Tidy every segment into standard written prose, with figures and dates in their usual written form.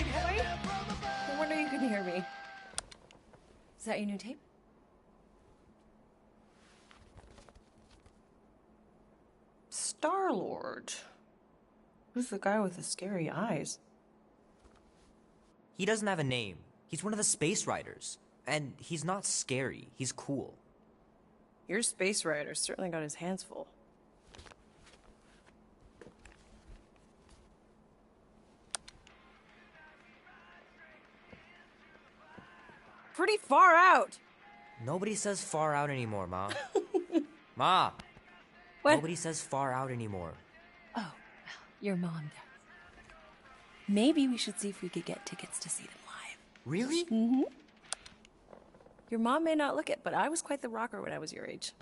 boy. No wonder you couldn't hear me. Is that your new tape? Star-Lord. Who's the guy with the scary eyes? He doesn't have a name. He's one of the Space Riders. And he's not scary. He's cool. Your Space Rider certainly got his hands full. Pretty far out. Nobody says far out anymore, Ma. Ma! What? Nobody says far out anymore. Oh, well, your mom does. Maybe we should see if we could get tickets to see them live. Really? Mm-hmm. Your mom may not look it, but I was quite the rocker when I was your age.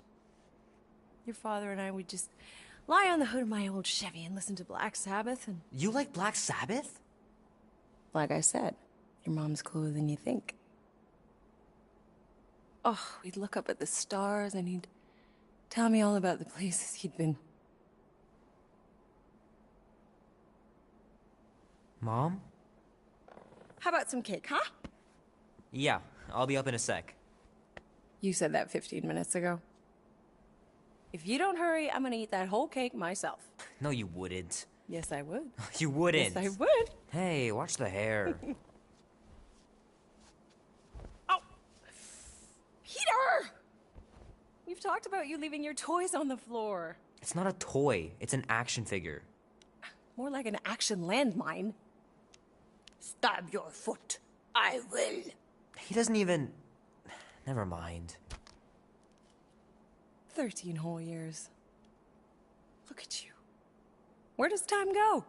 Your father and I would just lie on the hood of my old Chevy and listen to Black Sabbath and... You like Black Sabbath? Like I said, your mom's cooler than you think. Oh, we'd look up at the stars and he'd tell me all about the places he'd been. Mom? How about some cake, huh? Yeah, I'll be up in a sec. You said that 15 minutes ago. If you don't hurry, I'm gonna eat that whole cake myself. No, you wouldn't. Yes, I would. You wouldn't. Yes, I would. Hey, watch the hair. Oh! Peter! We've talked about you leaving your toys on the floor. It's not a toy. It's an action figure. More like an action landmine. Stab your foot. I will. He doesn't even... Never mind. 13 whole years. Look at you. Where does time go?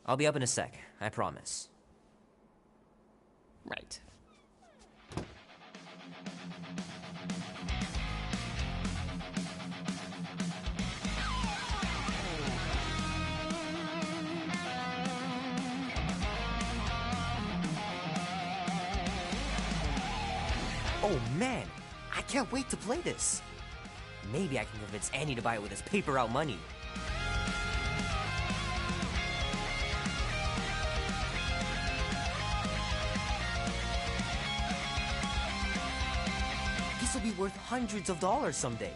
I'll be up in a sec, I promise. Right. Oh man, I can't wait to play this. Maybe I can convince Annie to buy it with his paper out money. This will be worth hundreds of dollars someday.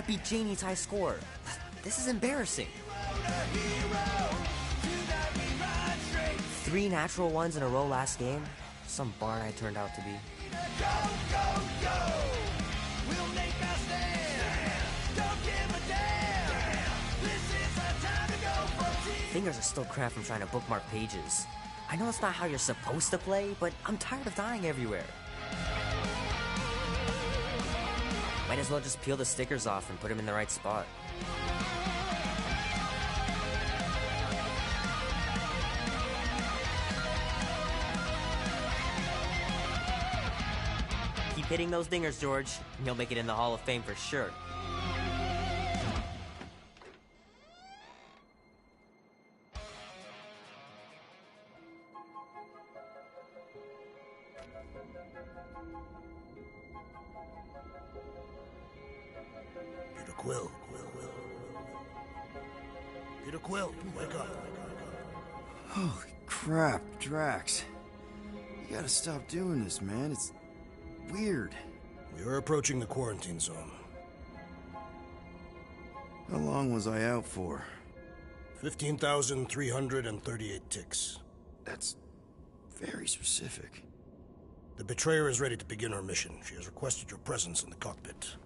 Beat Janie's high score. This is embarrassing. 3 natural ones in a row last game. Some barn I turned out to be. Fingers are still cramped from trying to bookmark pages. I know it's not how you're supposed to play, but I'm tired of dying everywhere. Might as well just peel the stickers off and put them in the right spot. Keep hitting those dingers, George, and you'll make it in the Hall of Fame for sure. Quill. Peter Quill, wake up. Holy crap, Drax. You gotta stop doing this, man. It's weird. We are approaching the quarantine zone. How long was I out for? 15,338 ticks. That's very specific. The betrayer is ready to begin her mission. She has requested your presence in the cockpit.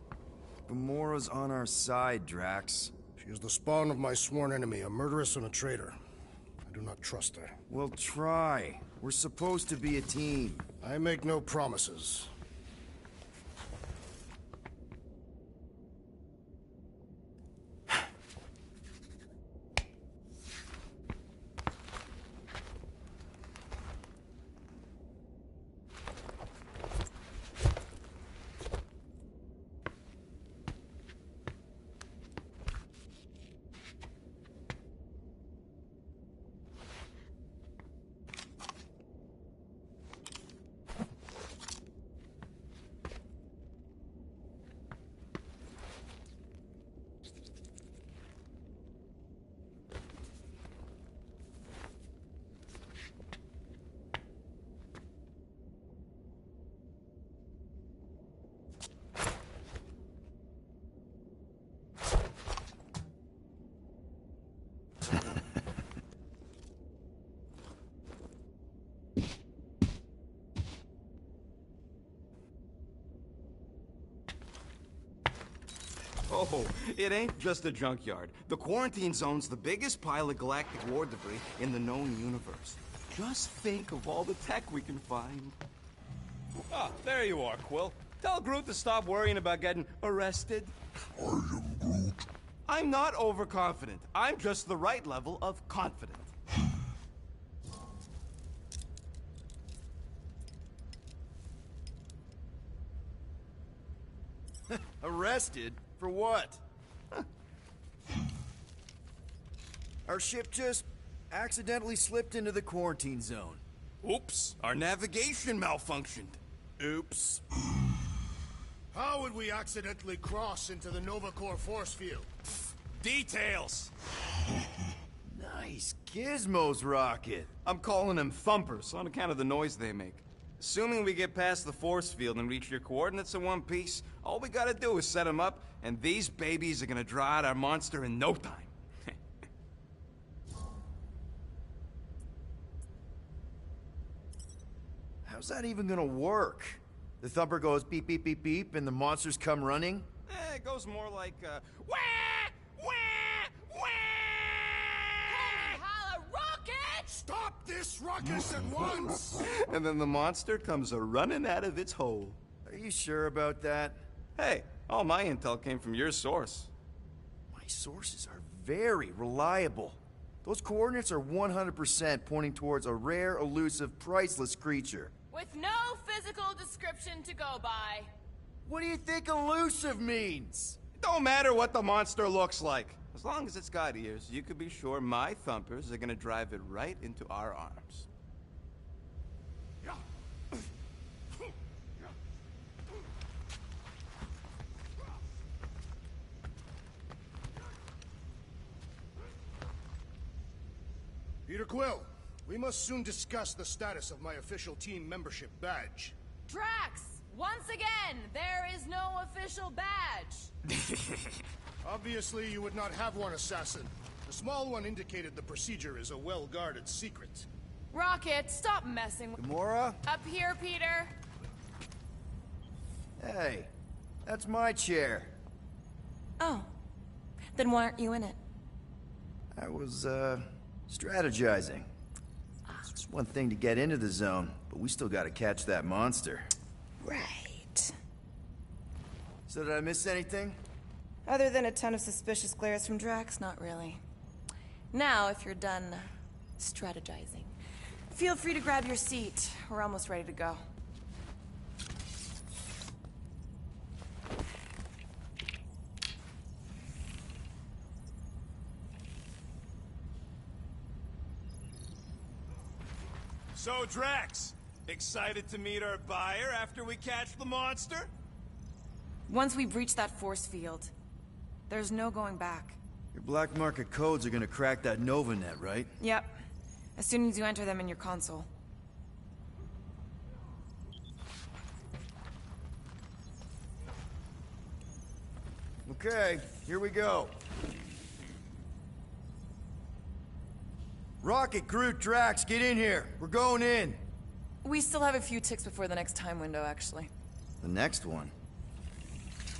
Gamora's on our side, Drax. She is the spawn of my sworn enemy, a murderess and a traitor. I do not trust her. Well, try. We're supposed to be a team. I make no promises. Oh, it ain't just a junkyard. The quarantine zone's the biggest pile of galactic war debris in the known universe. Just think of all the tech we can find. Ah, there you are, Quill. Tell Groot to stop worrying about getting arrested. I am Groot. I'm not overconfident. I'm just the right level of confident. Arrested? For what? Our ship just accidentally slipped into the quarantine zone. Oops, our navigation malfunctioned. Oops. How would we accidentally cross into the Nova Corps force field? Details. Nice gizmos, Rocket. I'm calling them thumpers on account of the noise they make. Assuming we get past the force field and reach your coordinates in one piece, all we gotta do is set them up, and these babies are gonna draw out our monster in no time. How's that even gonna work? The thumper goes beep, beep, beep, beep, and the monsters come running? It goes more like, wah! Wah! Wah! Holla, rocket! Stop this ruckus at once! And then the monster comes a-running out of its hole. Are you sure about that? Hey, all my intel came from your source. My sources are very reliable. Those coordinates are 100% pointing towards a rare, elusive, priceless creature. With no physical description to go by. What do you think elusive means? It don't matter what the monster looks like. As long as it's got ears, you can be sure my thumpers are gonna drive it right into our arms. Peter Quill, we must soon discuss the status of my official team membership badge. Drax! Once again, there is no official badge. Obviously, you would not have one, Assassin. The small one indicated the procedure is a well-guarded secret. Rocket, stop messing with... Gamora? Up here, Peter. Hey, that's my chair. Oh. Then why aren't you in it? I was, strategizing. It's one thing to get into the zone, but we still gotta catch that monster. Right. So did I miss anything? Other than a ton of suspicious glares from Drax, not really. Now, if you're done strategizing, feel free to grab your seat. We're almost ready to go. So, Drax, excited to meet our buyer after we catch the monster? Once we breach that force field, there's no going back. Your black market codes are gonna crack that Nova net, right? Yep. As soon as you enter them in your console. Okay, here we go. Rocket, Groot, Drax, get in here. We're going in. We still have a few ticks before the next time window, actually. The next one?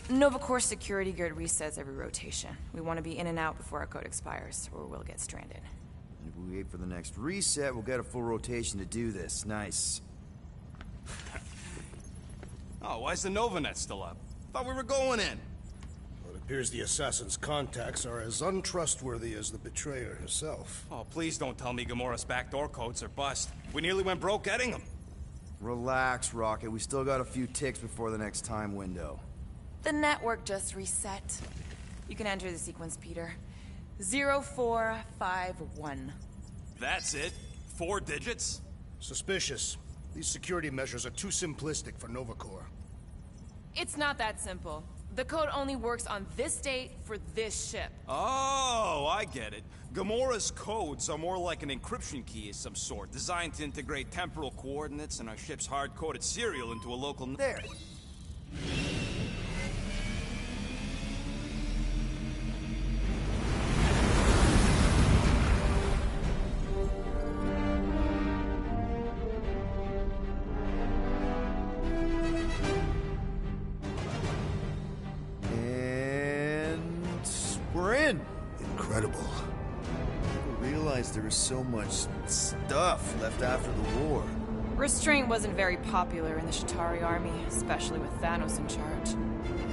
Nova Corps security grid resets every rotation. We want to be in and out before our code expires, or we'll get stranded. And if we wait for the next reset, we'll get a full rotation to do this. Nice. Oh, why's the Nova net still up? Thought we were going in. Well, it appears the assassin's contacts are as untrustworthy as the betrayer herself. Oh, please don't tell me Gamora's backdoor codes are bust. We nearly went broke getting them. Relax, Rocket. We still got a few ticks before the next time window. The network just reset. You can enter the sequence, Peter. 0451. That's it? 4 digits? Suspicious. These security measures are too simplistic for Nova Corps. It's not that simple. The code only works on this date for this ship. Oh, I get it. Gamora's codes are more like an encryption key of some sort, designed to integrate temporal coordinates and our ship's hard-coded serial into a local... There. Incredible. I didn't realize there was so much stuff left after the war. Restraint wasn't very popular in the Shatari army, especially with Thanos in charge.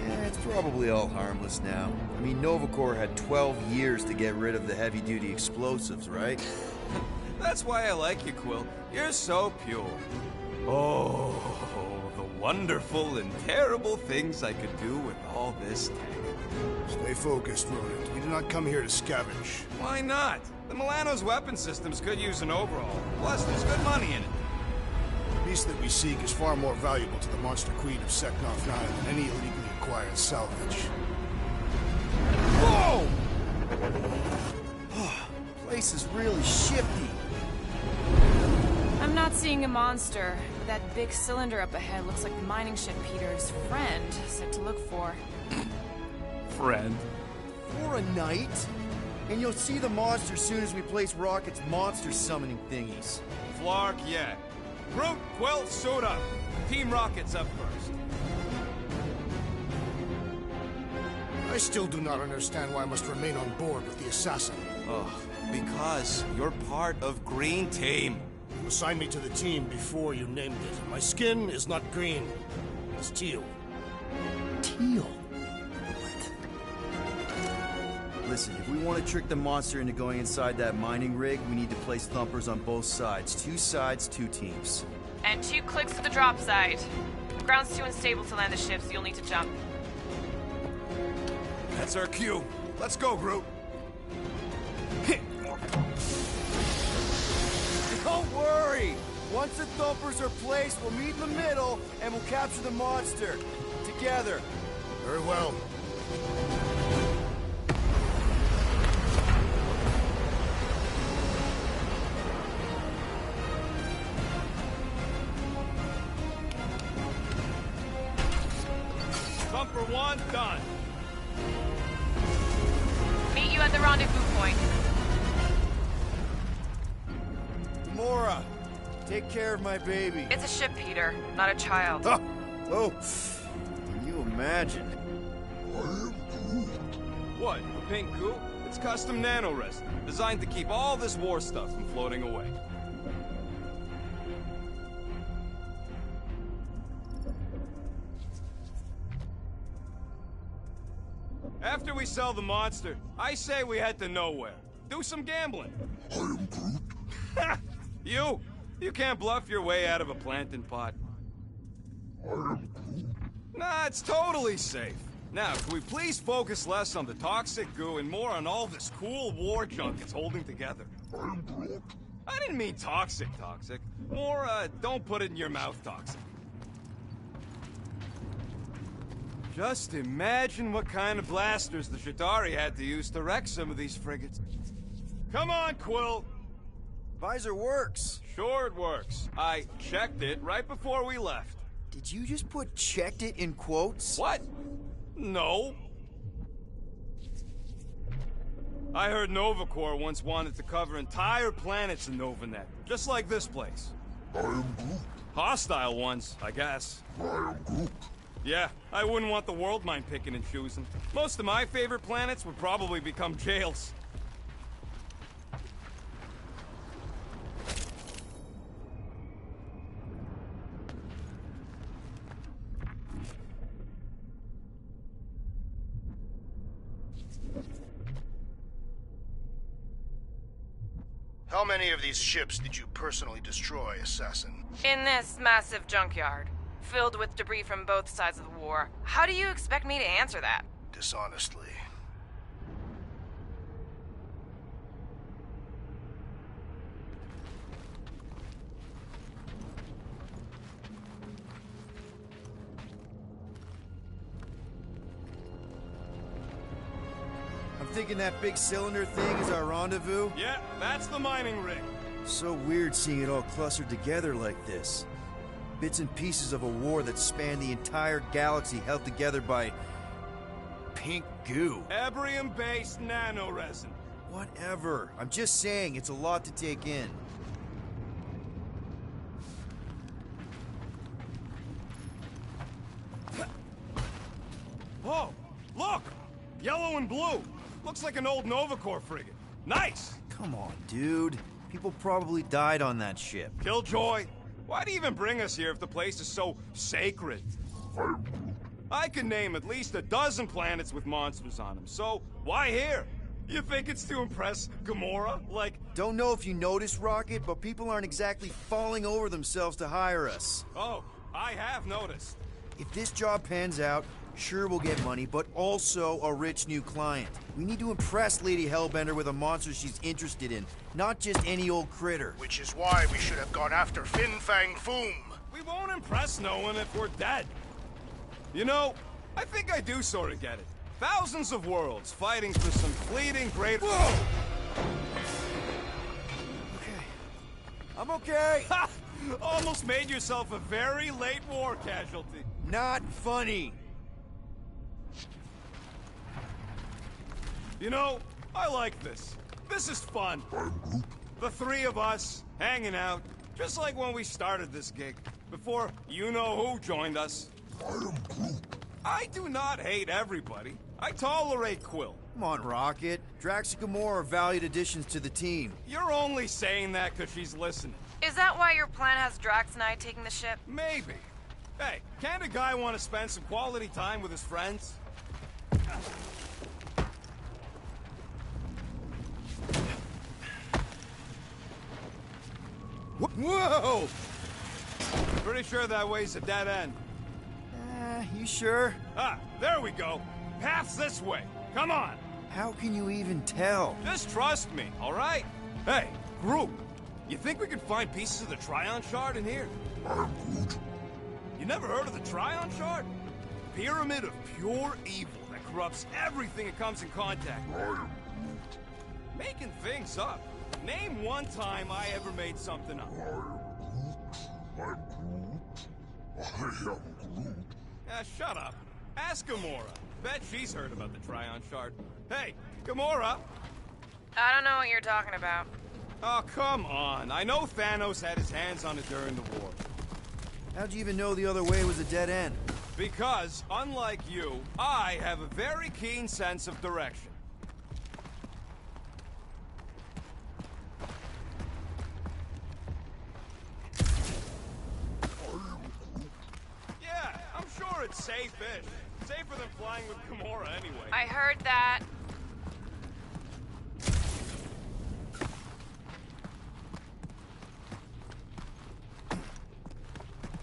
Yeah, it's probably all harmless now. I mean, Nova Corps had 12 years to get rid of the heavy-duty explosives, right? That's why I like you, Quill. You're so pure. Oh, the wonderful and terrible things I could do with all this tech. Stay focused, Rodent. We did not come here to scavenge. Why not? The Milano's weapon systems could use an overhaul. Plus, there's good money in it. The beast that we seek is far more valuable to the Monster Queen of Seknov 9 than any illegally acquired salvage. Whoa! Place is really shifty. I'm not seeing a monster, but that big cylinder up ahead looks like the mining ship Peter's friend said to look for. Friend. For a night? And you'll see the monster soon as we place Rocket's monster summoning thingies. Flark, yeah. Groot, Quill, suit up. Team Rocket's up first. I still do not understand why I must remain on board with the assassin. Ugh, because you're part of Green Team. You assigned me to the team before you named it. My skin is not green. It's teal. Teal? Listen, if we want to trick the monster into going inside that mining rig, we need to place thumpers on both sides. 2 sides, 2 teams. And 2 clicks to the drop side. Ground's too unstable to land the ship, so you'll need to jump. That's our cue. Let's go, Groot. Don't worry! Once the thumpers are placed, we'll meet in the middle, and we'll capture the monster. Together. Very well. Thumper 1, done. Meet you at the rendezvous point. Gamora, take care of my baby. It's a ship, Peter, not a child. Oh, can you imagine? What, the pink goo? It's custom nano-resin, designed to keep all this war stuff from floating away. After we sell the monster, I say we head to nowhere. Do some gambling. I am Groot. You can't bluff your way out of a plantain pot. I am Groot. Nah, it's totally safe. Now, can we please focus less on the toxic goo and more on all this cool war junk it's holding together? I am Groot. I didn't mean toxic. More, don't put it in your mouth toxic. Just imagine what kind of blasters the Shatari had to use to wreck some of these frigates. Come on, Quill! Visor works. Sure it works. I checked it right before we left. Did you just put "checked it" in quotes? What? No. I heard Nova Corps once wanted to cover entire planets in Novanet, just like this place. I am Groot. Hostile ones, I guess. I am Groot. Yeah, I wouldn't want the world mind picking and choosing. Most of my favorite planets would probably become jails. How many of these ships did you personally destroy, Assassin? In this massive junkyard, filled with debris from both sides of the war. How do you expect me to answer that? Dishonestly. I'm thinking that big cylinder thing is our rendezvous. Yeah, that's the mining rig. So weird seeing it all clustered together like this. Bits and pieces of a war that spanned the entire galaxy held together by pink goo. Ebrium-based nanoresin. Whatever. I'm just saying, it's a lot to take in. Oh, look! Yellow and blue! Looks like an old Nova Corps frigate. Nice! Come on, dude. People probably died on that ship. Killjoy, why'd he even bring us here if the place is so sacred? I can name at least a dozen planets with monsters on them, so why here? You think it's to impress Gamora? Like... Don't know if you noticed, Rocket, but people aren't exactly falling over themselves to hire us. Oh, I have noticed. If this job pans out, sure we'll get money, but also a rich new client. We need to impress Lady Hellbender with a monster she's interested in, not just any old critter. Which is why we should have gone after Fin Fang Foom. We won't impress no one if we're dead. You know, I think I do sort of get it. Thousands of worlds fighting for some fleeting great... Whoa! Okay. I'm okay! Ha! Almost made yourself a very late war casualty. Not funny. You know, I like this. This is fun. The three of us, hanging out, just like when we started this gig, before you-know-who joined us. I do not hate everybody. I tolerate Quill. Come on, Rocket. Drax and Gamora are valued additions to the team. You're only saying that because she's listening. Is that why your plan has Drax and I taking the ship? Maybe. Hey, can't a guy want to spend some quality time with his friends? Whoa! Pretty sure that way's a dead end. You sure? Ah, there we go. Path's this way. Come on. How can you even tell? Just trust me, all right? Hey, group. You think we could find pieces of the Tryon Shard in here? You never heard of the Tryon Shard? Pyramid of pure evil that corrupts everything it comes in contact with. Making things up. Name one time I ever made something up. Shut up. Ask Gamora. Bet she's heard about the Tryon Shard. Hey, Gamora! I don't know what you're talking about. Oh, come on. I know Thanos had his hands on it during the war. How'd you even know the other way was a dead end? Because, unlike you, I have a very keen sense of direction. Yeah, I'm sure it's safe-ish. Safer than flying with Gamora anyway. I heard that.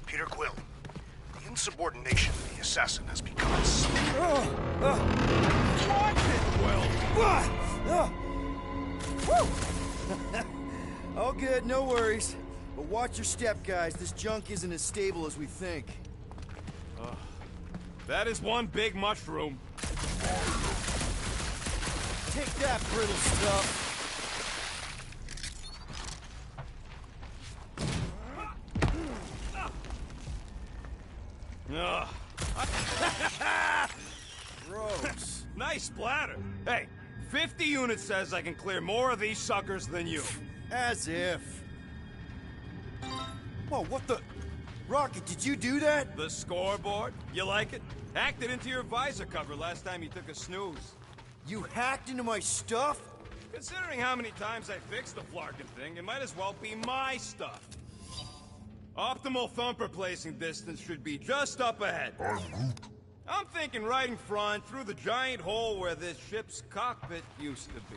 Peter Quill, the insubordination of the assassin has become... Watch it, Quill! All good, no worries. But watch your step, guys. This junk isn't as stable as we think. That is one big mushroom. Take that, brittle stuff. Gross. Nice splatter. Hey, 50 units says I can clear more of these suckers than you. As if. Whoa, what the... Rocket, did you do that? The scoreboard? You like it? Hacked it into your visor cover last time you took a snooze. You hacked into my stuff? Considering how many times I fixed the flarkin' thing, it might as well be my stuff. Optimal thumper placing distance should be just up ahead. I'm thinking right in front, through the giant hole where this ship's cockpit used to be.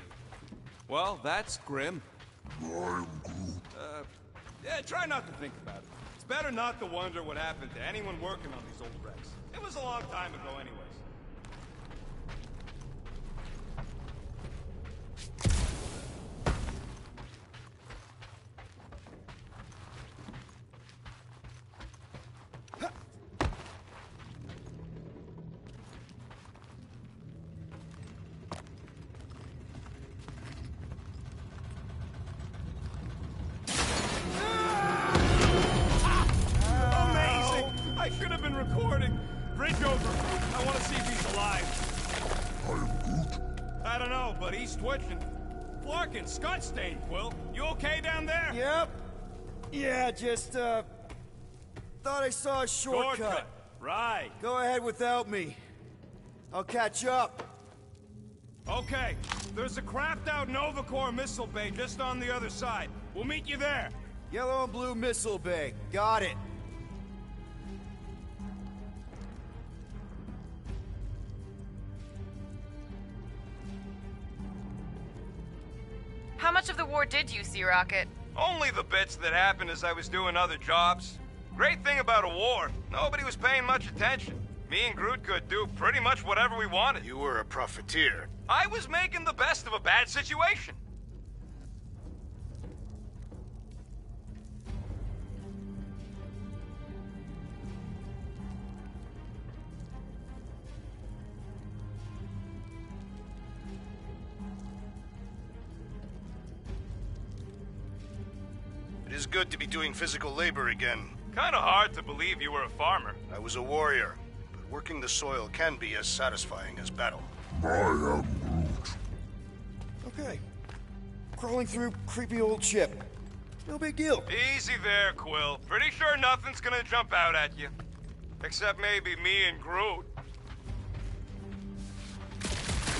Well, that's grim. Yeah, try not to think about it. It's better not to wonder what happened to anyone working on these old wrecks. It was a long time ago anyways. I should have been recording. Bridge over. I want to see if he's alive. I don't know, but he's twitching. Flarkin, Scott stain, Quill. You okay down there? Yep. Yeah, just, thought I saw a shortcut. Right. Go ahead without me. I'll catch up. Okay, there's a crapped-out Nova Corps missile bay just on the other side. We'll meet you there. Yellow and blue missile bay. Got it. How much of the war did you see, Rocket? Only the bits that happened as I was doing other jobs. Great thing about a war, nobody was paying much attention. Me and Groot could do pretty much whatever we wanted. You were a profiteer. I was making the best of a bad situation. It is good to be doing physical labor again. Kinda hard to believe you were a farmer. I was a warrior, but working the soil can be as satisfying as battle. Okay. Crawling through creepy old ship. No big deal. Easy there, Quill. Pretty sure nothing's gonna jump out at you. Except maybe me and Groot.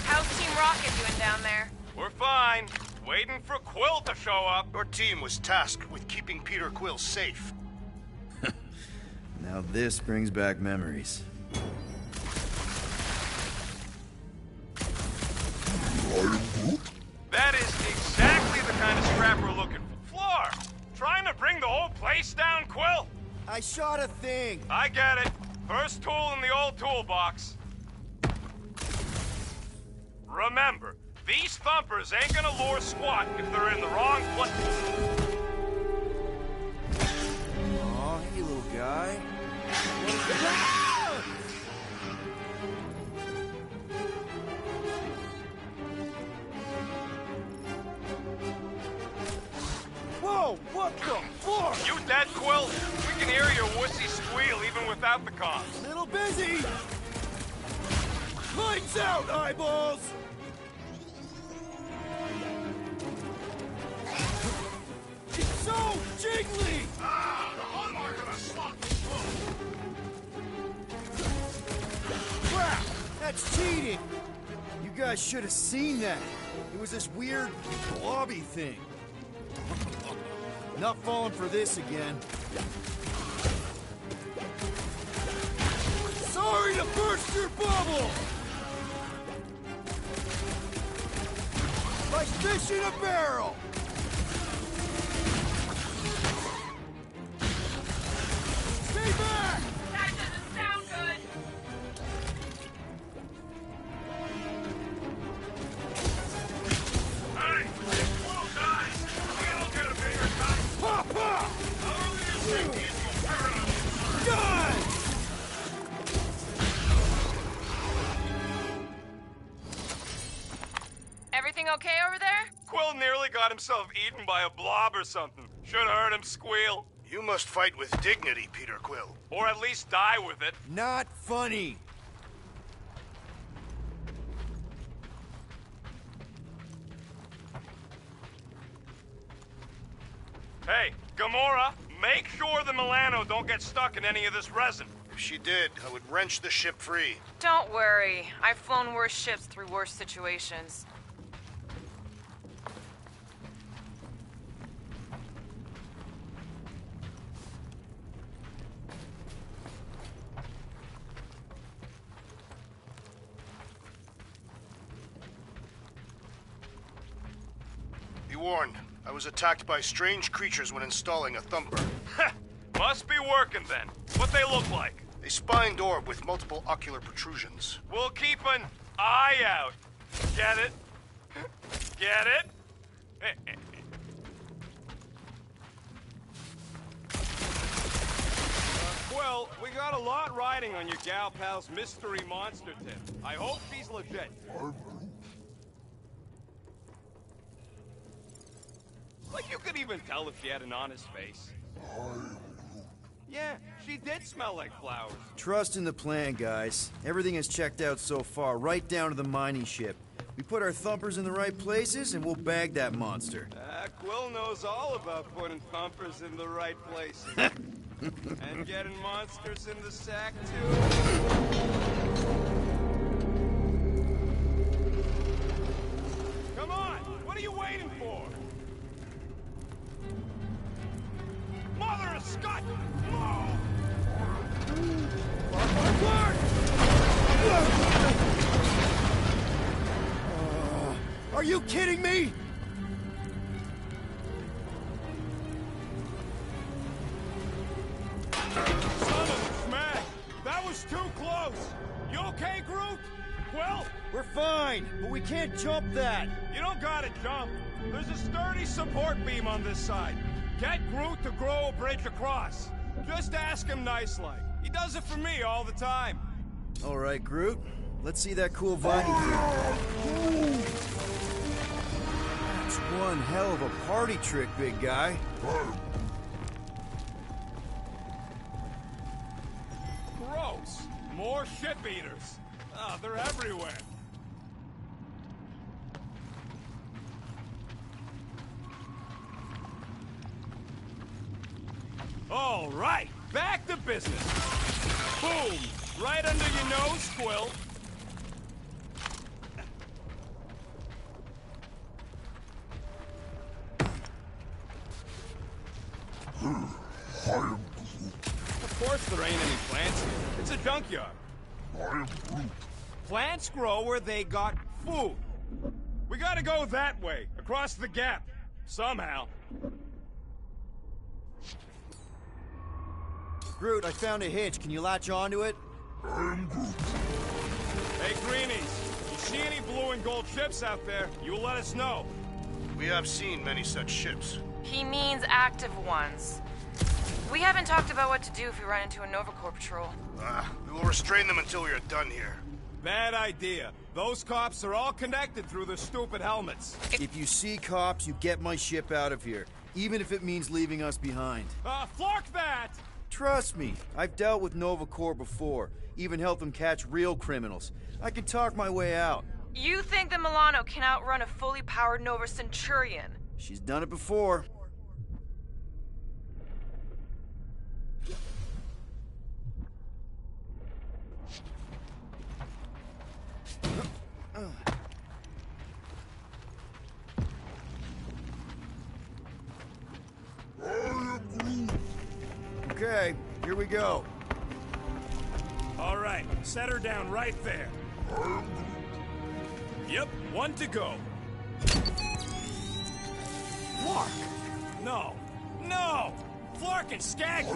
How's Team Rocket doing down there? We're fine. Waiting for Quill to show up. Your team was tasked with keeping Peter Quill safe. Now this brings back memories. That is exactly the kind of scrap we're looking for. Floor! Trying to bring the whole place down, Quill? I shot a thing. I get it. First tool in the old toolbox. Remember, these thumpers ain't gonna lure squat if they're in the wrong place. Aw, hey little guy. Whoa, what the fuck? You dead, Quill? We can hear your wussy squeal even without the comms. Little busy. Lights out, eyeballs. It's so jiggly. Crap! That's cheating! You guys should have seen that. It was this weird blobby thing. Not falling for this again. Sorry to burst your bubble! Like fish in a barrel! Stay back! That doesn't sound good! Hey! Quill dies! We'll get a bigger cut! Pop, pop! How early is it? Done! Everything okay over there? Quill nearly got himself eaten by a blob or something. Should've heard him squeal. You must fight with dignity, Peter Quill. Or at least die with it. Not funny. Hey, Gamora, make sure the Milano don't get stuck in any of this resin. If she did, I would wrench the ship free. Don't worry. I've flown worse ships through worse situations. Be warned, I was attacked by strange creatures when installing a thumper. Must be working then. What they look like? A spined orb with multiple ocular protrusions. We'll keep an eye out. Get it? Get it? Well, we got a lot riding on your gal pal's mystery monster tip. I hope she's legit. Like you could even tell if she had an honest face. Yeah, she did smell like flowers. Trust in the plan, guys. Everything is checked out so far, right down to the mining ship. We put our thumpers in the right places, and we'll bag that monster. Quill knows all about putting thumpers in the right places. And getting monsters in the sack, too. you waiting for? Mother of Scott! No! Are you kidding me? Son of a smack! That was too close! You okay, Groot? Well, We're fine, but we can't jump that. you don't gotta jump. There's a sturdy support beam on this side. Get Groot to grow a bridge across. Just ask him nice-like. He does it for me all the time. All right, Groot. Let's see that cool vine you do. That's one hell of a party trick, big guy. Gross. More ship eaters. Oh, they're everywhere. All right, back to business. Boom! Right under your nose, Quill. Of course there ain't any plants here. It's a junkyard. Plants grow where they got food. We gotta go that way, across the gap. Somehow. Groot, I found a hitch. Can you latch onto it? Hey, Greenies, you see any blue and gold ships out there, you let us know. We have seen many such ships. He means active ones. We haven't talked about what to do if we run into a Nova Corps patrol. We will restrain them until we are done here. Bad idea. Those cops are all connected through their stupid helmets. If you see cops, you get my ship out of here, even if it means leaving us behind. Flark that! Trust me, I've dealt with Nova Corps before, even helped them catch real criminals. I can talk my way out. You think the Milano can outrun a fully powered Nova Centurion? She's done it before. Okay, here we go. All right, set her down right there. Yep, one to go. Flark! No, no! Flark and Skaggy!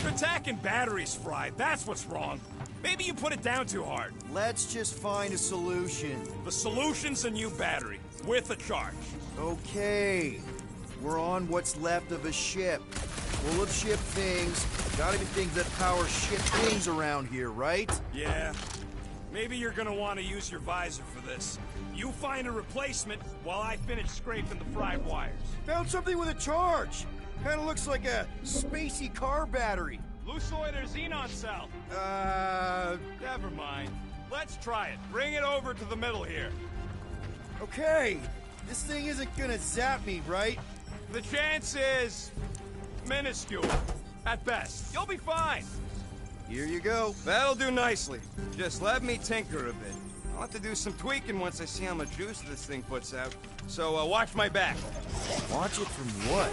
Attacking batteries fried, that's what's wrong. Maybe you put it down too hard. Let's just find a solution. The solution's a new battery, with a charge. Okay, we're on what's left of a ship. Full of ship things. Gotta be things that power ship things around here, right? Yeah. Maybe you're gonna want to use your visor for this. You find a replacement while I finish scraping the fried wires. Found something with a charge. Kinda looks like a spacey car battery. Lucioid or xenon cell? Never mind. Let's try it. Bring it over to the middle here. Okay. This thing isn't gonna zap me, right? The chance is minuscule. At best. You'll be fine. Here you go. That'll do nicely. Just let me tinker a bit. I'll have to do some tweaking once I see how much juice this thing puts out. So, watch my back. Watch it from what?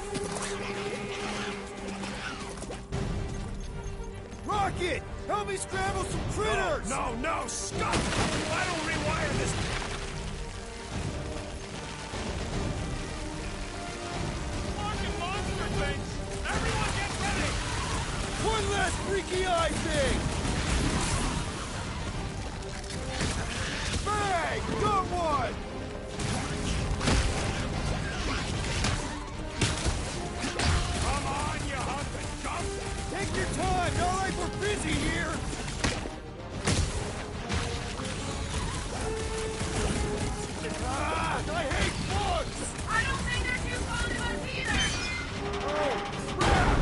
Rocket! Help me scramble some critters! No, Scott! I don't rewire this. Fucking monster things! Everyone get ready! One last freaky eye thing! Bang! Got one! Come on, you hunk of junk! Take your time, not like we're busy here! Ah, I hate bugs! I don't think they're too fond of us either! Oh, crap!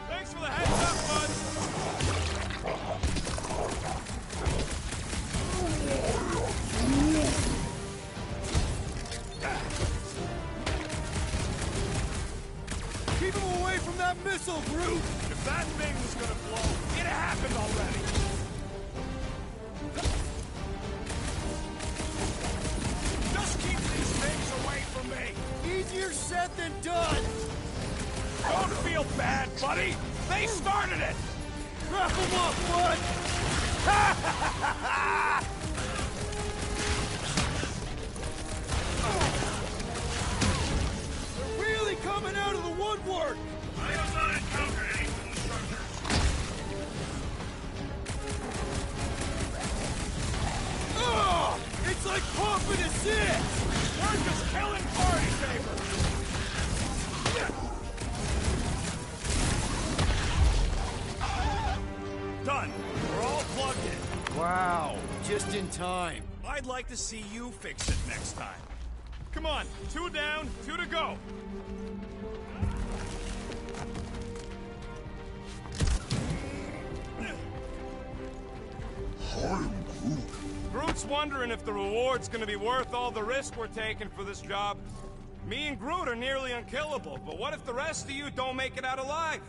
Thanks for the heads up, bud! Keep him away from that missile, Groot! If that thing was gonna blow, it happened already! Just keep than done! Don't feel bad, buddy! They started it! Wrap them up, bud! They're really coming out of the woodwork! I have not encountered any moon structures. Oh, it's like popping a six! We're just killing party favors! Done. We're all plugged in. Wow, just in time. I'd like to see you fix it next time. Come on, 2 down, 2 to go. Groot's wondering if the reward's gonna be worth all the risk we're taking for this job. Me and Groot are nearly unkillable, but what if the rest of you don't make it out alive?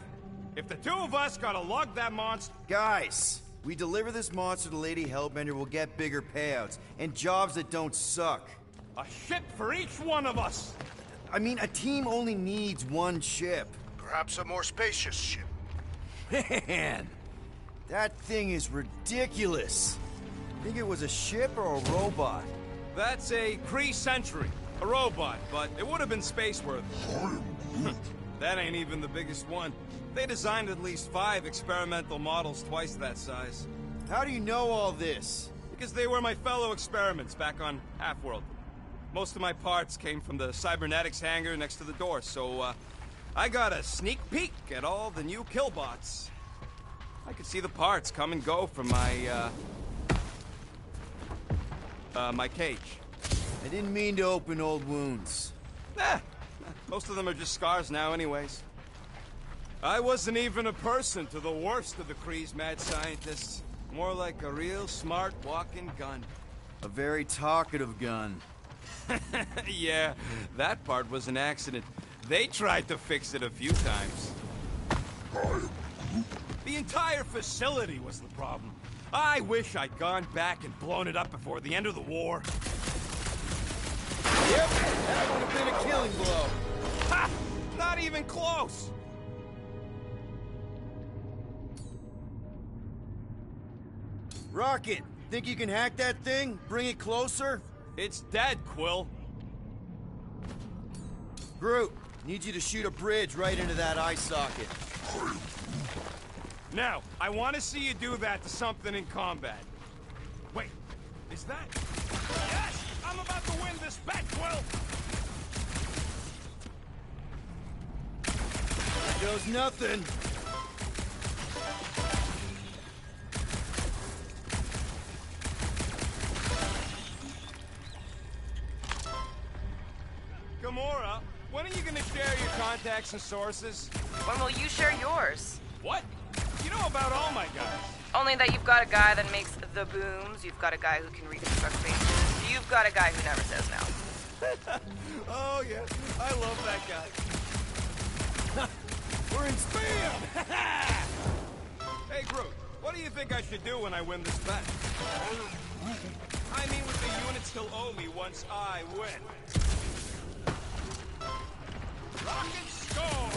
If the 2 of us gotta lug that monster... Guys, we deliver this monster to Lady Hellbender, we'll get bigger payouts, and jobs that don't suck. A ship for each one of us! I mean, a team only needs 1 ship. Perhaps a more spacious ship. Man, that thing is ridiculous. Think it was a ship or a robot? That's a Kree Sentry, a robot, but it would have been space-worthy. That ain't even the biggest one. They designed at least 5 experimental models twice that size. How do you know all this? Because they were my fellow experiments back on Half-World. Most of my parts came from the cybernetics hangar next to the door, so I got a sneak peek at all the new killbots. I could see the parts come and go from my my cage. I didn't mean to open old wounds. Most of them are just scars now anyways. I wasn't even a person to the worst of the Kree's mad scientists. More like a real smart walking gun. A very talkative gun. Yeah, that part was an accident. They tried to fix it a few times. The entire facility was the problem. I wish I'd gone back and blown it up before the end of the war. Yep, that would have been a killing blow. Ha! Not even close! Rocket, think you can hack that thing? Bring it closer? It's dead, Quill. Groot, need you to shoot a bridge right into that eye socket. Now, I want to see you do that to something in combat. Wait, is that... Yes! I'm about to win this bet, Quill! There goes nothing. Gamora, when are you gonna share your contacts and sources? When will you share yours? What? You know about all my guys. Only that you've got a guy that makes the booms, you've got a guy who can reconstruct faces, you've got a guy who never says no. Oh, yeah. I love that guy. We're in spam! Hey, Groot, what do you think I should do when I win this bet? I mean with the units he'll owe me once I win. Rocket score!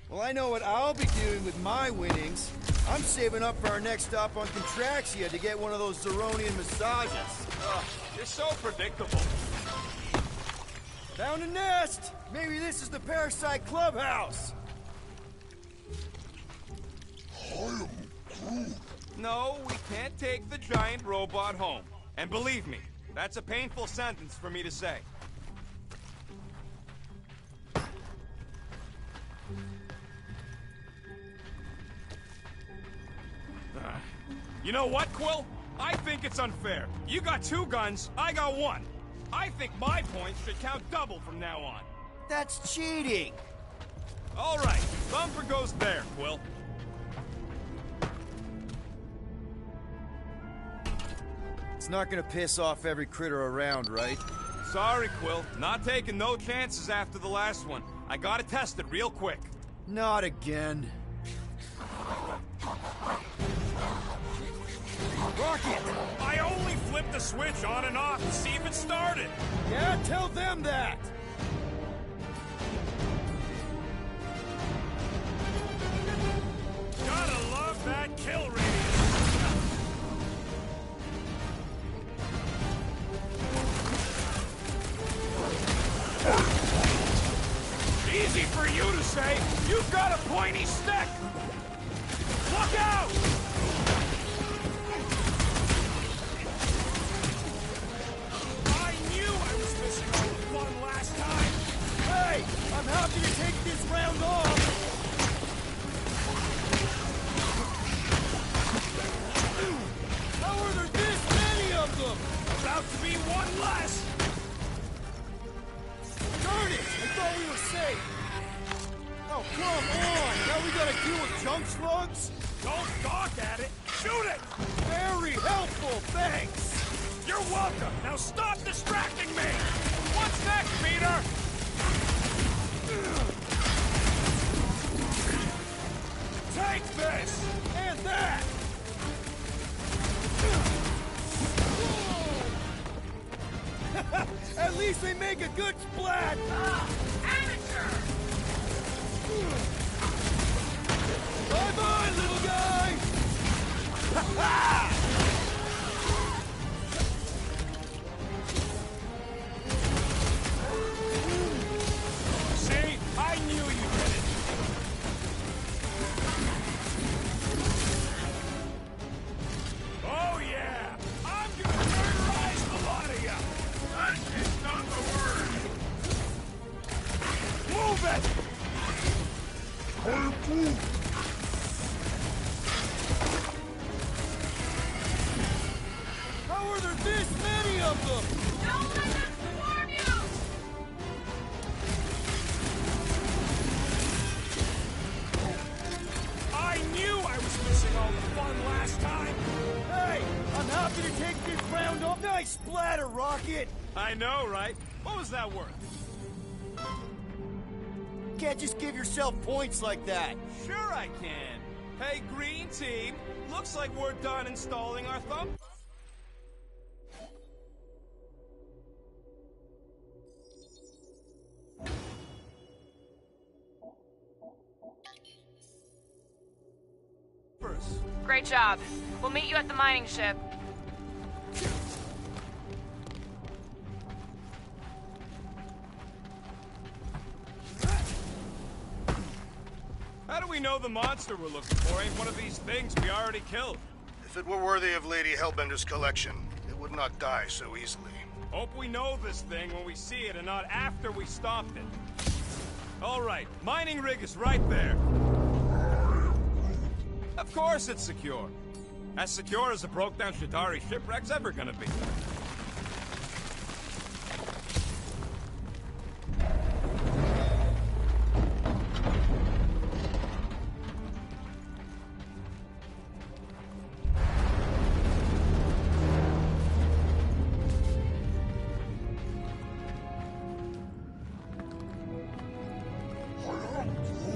Well, I know what I'll be doing with my winnings. I'm saving up for our next stop on Contraxia to get one of those Zeronian massages. You're so predictable. Found a nest! Maybe this is the Parasite Clubhouse! No, we can't take the giant robot home. And believe me, that's a painful sentence for me to say. You know what, Quill? I think it's unfair. You got 2 guns, I got 1. I think my points should count double from now on. That's cheating! All right, bumper goes there, Quill. It's not gonna piss off every critter around, right? Sorry, Quill. Not taking no chances after the last one. I gotta test it real quick. Not again. Rocket! I only flip Flip the switch on and off to see if it started. Yeah, tell them that! Gotta love that kill radius. Easy for you to say. You've got a pointy stick. Look out! I knew I was missing all the fun last time. Hey, I'm happy to take this round off. How are there this many of them? About to be one less. Darn it! I thought we were safe. Oh, come on! Now we gotta deal with junk slugs? Don't gawk at it. Shoot it! Very helpful, thanks! You're welcome. Now stop distracting me. What's next, Peter? Take this! And that! At least they make a good splat! Amateur! Bye-bye, little guy! Ha-ha! See? I knew you did it. Oh, yeah! I'm gonna murderize the lot of you! That is not the word! Move it! How are there this many of them? Don't let them swarm you! I knew I was missing all the fun last time! Hey, I'm happy to take this round off. Nice splatter, Rocket! I know, right? What was that worth? Can't just give yourself points like that. Sure I can. Hey, green team. Looks like we're done installing our thumb. Great job. We'll meet you at the mining ship. How do we know the monster we're looking for ain't one of these things we already killed? If it were worthy of Lady Hellbender's collection, it would not die so easily. Hope we know this thing when we see it and not after we stopped it. All right, mining rig is right there. Of course it's secure. As secure as a broke-down Shatari shipwreck's ever gonna be.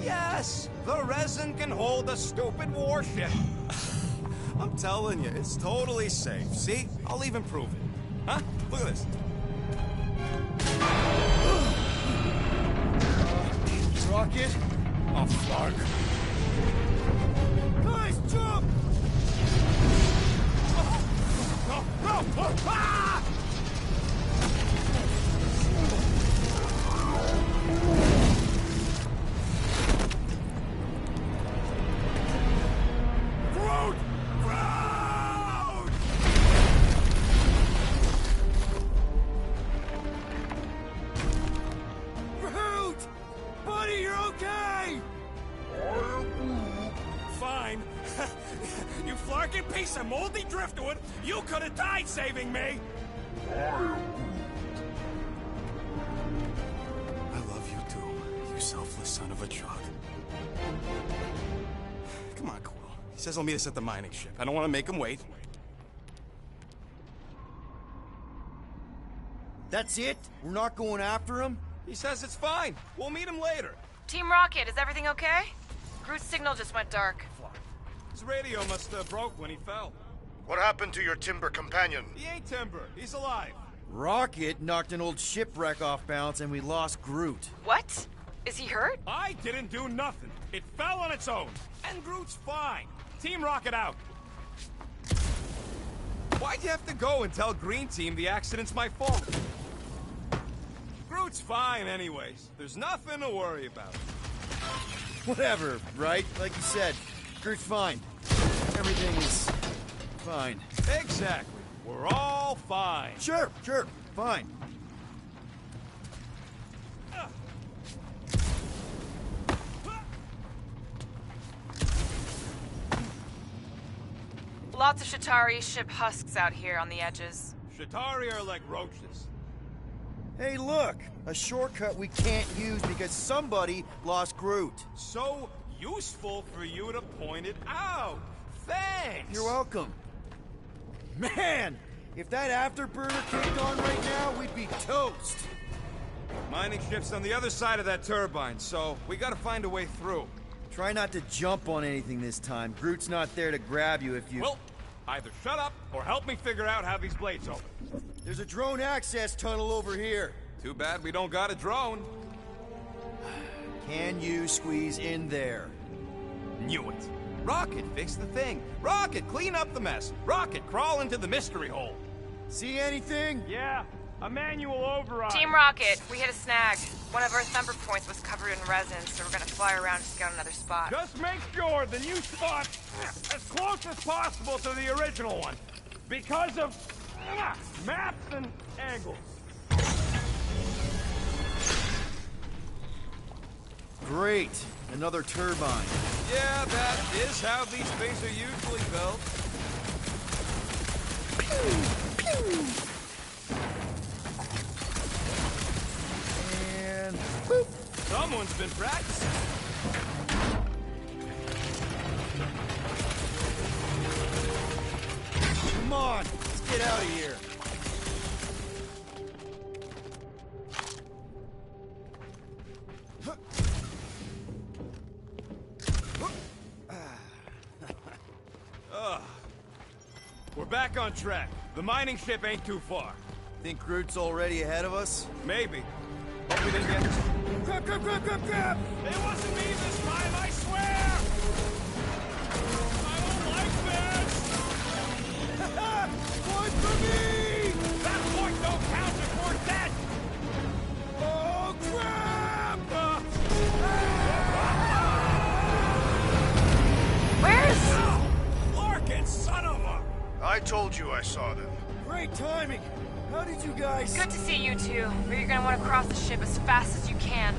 Yes! The resin can hold a stupid warship. I'm telling you, it's totally safe. See? I'll even prove it. Huh? Look at this. Rocket? Oh, fuck. Nice jump! No! No! Ah! Groot! Groot! Groot! Buddy, you're okay! Fine. You flarkin' piece of moldy driftwood! You could have died saving me! I love you too, you selfless son of a truck. Come on, Quill. He says he'll meet us at the mining ship. I don't want to make him wait. That's it? We're not going after him? He says it's fine. We'll meet him later. Team Rocket, is everything okay? Groot's signal just went dark. His radio must have broke when he fell. What happened to your timber companion? He ain't Timber. He's alive. Rocket knocked an old shipwreck off balance and we lost Groot. What? Is he hurt? I didn't do nothing. It fell on its own. And Groot's fine. Team Rocket out. Why'd you have to go and tell Green Team the accident's my fault? Groot's fine anyways. There's nothing to worry about. Whatever, right? Like you said, Groot's fine. Everything is fine. Exactly. We're all fine. Sure, fine. Lots of Shatari ship husks out here on the edges. Shatari are like roaches. Hey, look! A shortcut we can't use because somebody lost Groot. So useful for you to point it out. Thanks! You're welcome. Man! If that afterburner kicked on right now, we'd be toast. Mining ship's on the other side of that turbine, so we gotta find a way through. Try not to jump on anything this time. Groot's not there to grab you if you... Well, either shut up or help me figure out how these blades open. There's a drone access tunnel over here. Too bad we don't got a drone. Can you squeeze in there? Knew it. Rocket, fix the thing. Rocket, clean up the mess. Rocket, crawl into the mystery hole. See anything? Yeah, a manual override. Team Rocket, we hit a snag. One of our thumper points was covered in resin, so we're gonna fly around and scout another spot. Just make sure the new spot as close as possible to the original one. Because of maps and angles. Great. Another turbine. Yeah, that is how these things are usually built. And... boop. Someone's been practicing. Come on, let's get out of here. We're back on track. The mining ship ain't too far. Think Groot's already ahead of us? Maybe. Hope we didn't get... Grab! It wasn't me this time, I swear! I don't like this! Point for me! That point don't count if we're dead! Oh, crap! Where's... Larkin, son of a... I told you I saw them. Great timing! How did you guys... Good to see you two, but you're gonna want to cross the ship as fast as you can.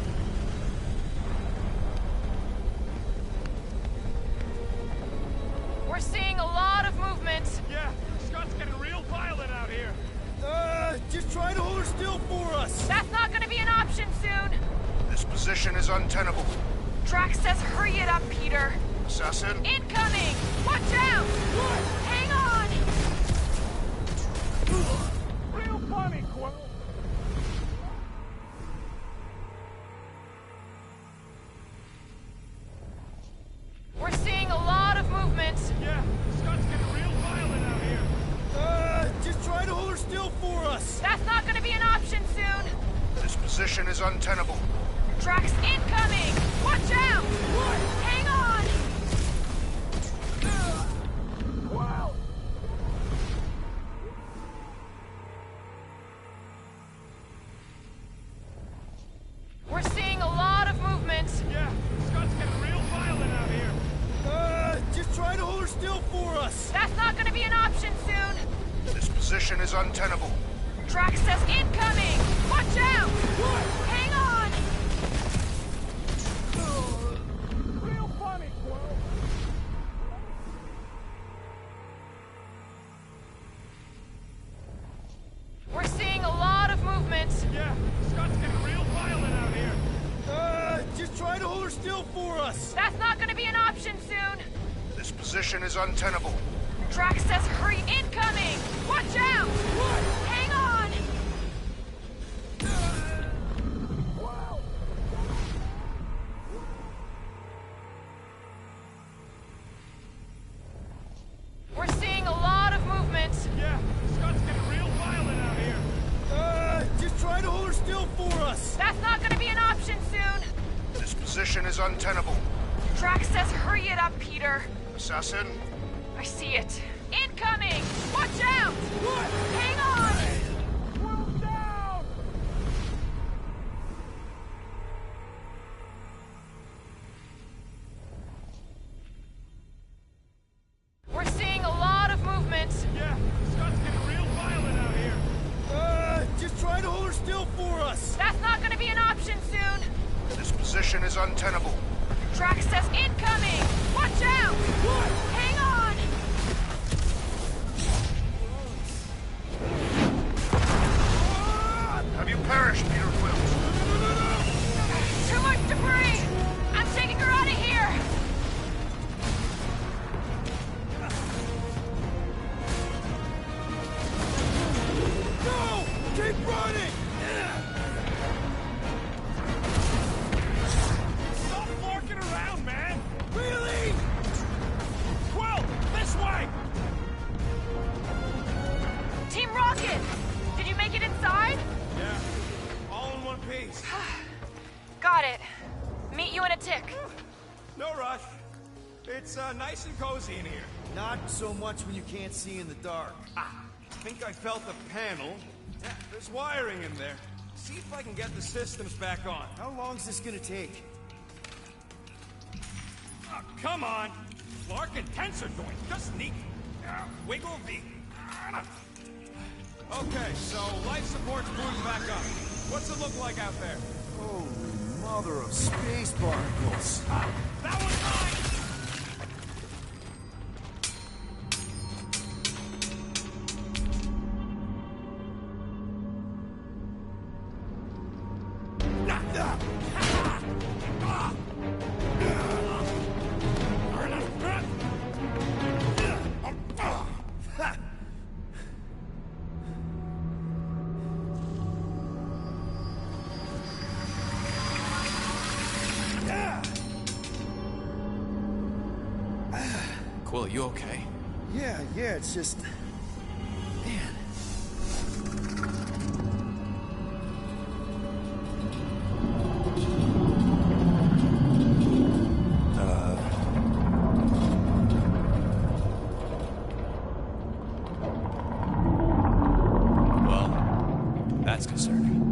We're seeing a lot of movement. Yeah, Scott's getting real violent out here. Just try to hold her still for us! That's not gonna be an option soon. This position is untenable. Drax says hurry it up, Peter. Assassin? Incoming! Watch out! Hang on! Real funny, Quill. We're seeing a lot of movement. Yeah, Scott's getting real violent out here. Just try to hold her still for us! That's not gonna be an option soon. This position is untenable. Drax incoming! Watch out! Hang on! Wow. We're seeing a lot of movement. Yeah, Scott's getting real violent out here. Just try to hold her still for us! That's not gonna be an option soon. This position is untenable. Drax says incoming! Watch out! Hang on! Real funny, Quill. We're seeing a lot of movement. Yeah, Scott's getting real violent out here. Just try to hold her still for us! That's not gonna be an option soon. This position is untenable. Drax says hurry incoming! Watch out! Hang on! Wow. We're seeing a lot of position is untenable. Drax says hurry it up, Peter. Assassin? I see it. Incoming! Watch out! What? Hang on! Well, down! We're seeing a lot of movement. Yeah, Scott's getting real violent out here. Just try to hold her still for us. That's not gonna be an option soon. This position is untenable. Drax says incoming! Watch out! What? Hang on! Have you perished, Peter Quills? Too much debris! I'm taking her out of here! No! Keep running! Stop barking around, man! Really? Quill, this way! Team Rocket! Did you make it inside? Yeah, all in one piece. Got it. Meet you in a tick. No rush. It's nice and cozy in here. Not so much when you can't see in the dark. I think I felt a panel. Yeah, there's wiring in there. See if I can get the systems back on. How long's this gonna take? Oh, come on! Clark and Tensor joint, just neat. Wiggle V. Okay, so life support's booted back up. What's it look like out there? Holy mother of space barnacles. That one's mine! Quill, you okay? Yeah, it's just... Man. Well, that's concerning.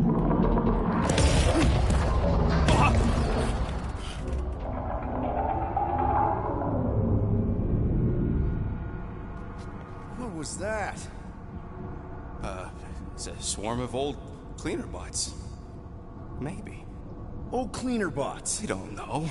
What was that? It's a swarm of old cleaner bots. Maybe. Old cleaner bots. We don't know.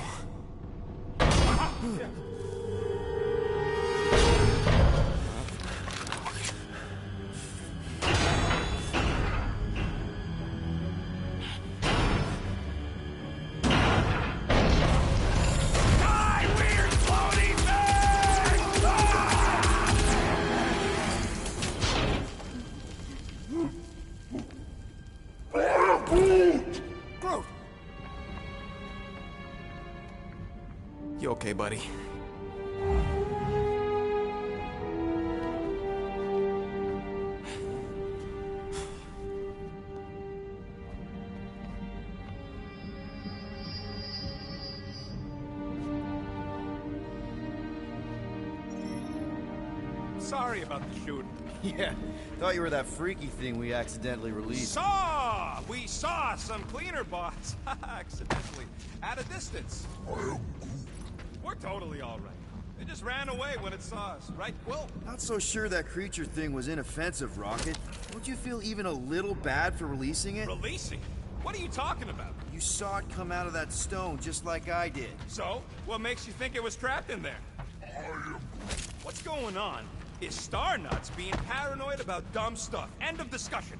You okay, buddy? Sorry about the shooting. Yeah, thought you were that freaky thing we accidentally released. We saw some cleaner bots, accidentally, at a distance. We're totally all right. They just ran away when it saw us, right, Quill? Not so sure that creature thing was inoffensive, Rocket. Don't you feel even a little bad for releasing it? Releasing? What are you talking about? You saw it come out of that stone just like I did. So, what makes you think it was trapped in there? What's going on is Starnuts being paranoid about dumb stuff. End of discussion.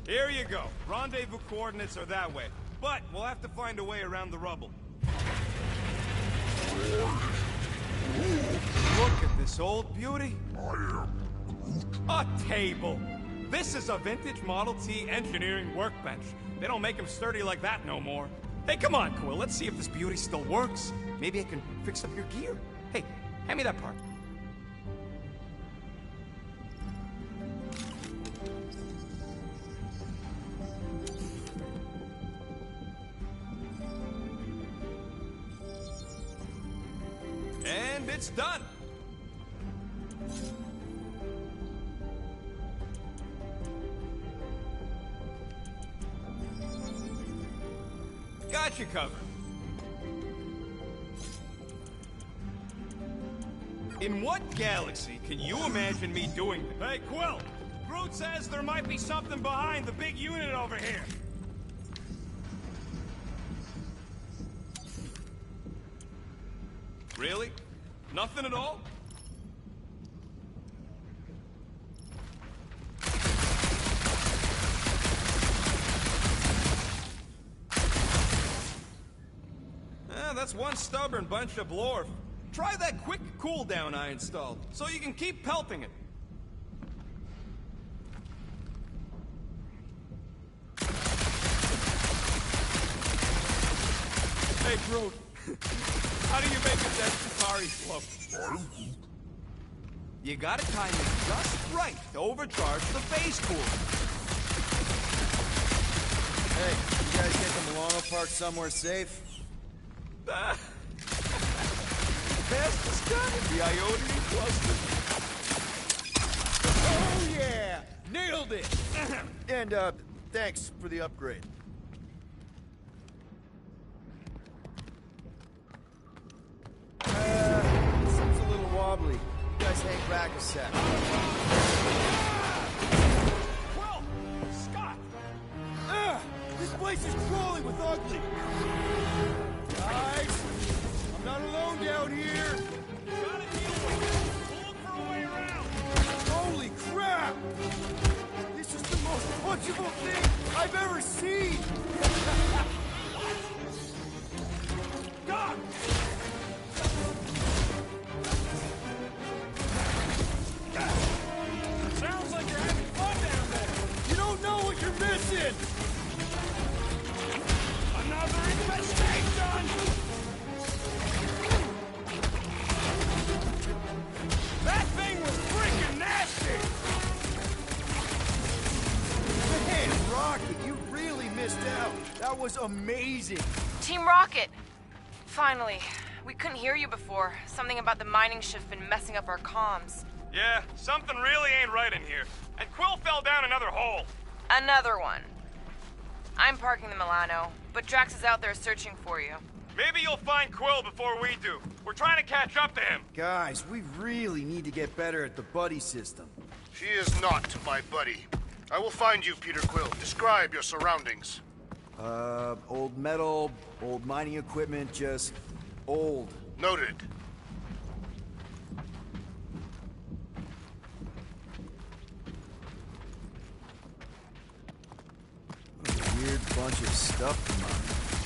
Here you go. Rendezvous coordinates are that way. But we'll have to find a way around the rubble. Look at this old beauty. A table. This is a vintage Model T engineering workbench. They don't make them sturdy like that no more. Hey, come on, Quill. Let's see if this beauty still works. Maybe I can fix up your gear. Hey, hand me that part. and it's done. Got you covered. In what galaxy can you imagine me doing this? Hey, Quill! Groot says there might be something behind the big unit over here. Really? Nothing at all? That's one stubborn bunch of blorf. Try that quick cooldown I installed, so you can keep pelting it. Hey, Groot. How do you make a dead Chitauri float? You gotta time it just right to overcharge the phase cooler. Hey, you guys get to Milano Park somewhere safe? Best discovered the Ionian cluster. Oh yeah! Nailed it! And, thanks for the upgrade. Seems a little wobbly. You guys hang back a sec. Well, Scott! This place is crawling with ugly! Guys! I'm not alone down here! Gotta deal with it. We'll look for a way around. Holy crap! This is the most punchable thing I've ever seen! God! Sounds like you're having fun down there. You don't know what you're missing! Another infestation! That thing was freaking nasty! Man, Rocket, you really missed out. That was amazing. Team Rocket! Finally. We couldn't hear you before. Something about the mining shift been messing up our comms. Yeah, something really ain't right in here. And Quill fell down another hole. Another one. I'm parking the Milano, but Drax is out there searching for you. Maybe you'll find Quill before we do. We're trying to catch up to him. Guys, we really need to get better at the buddy system. She is not my buddy. I will find you, Peter Quill. Describe your surroundings. Old metal, old mining equipment, just old. Noted. What a weird bunch of stuff to mine.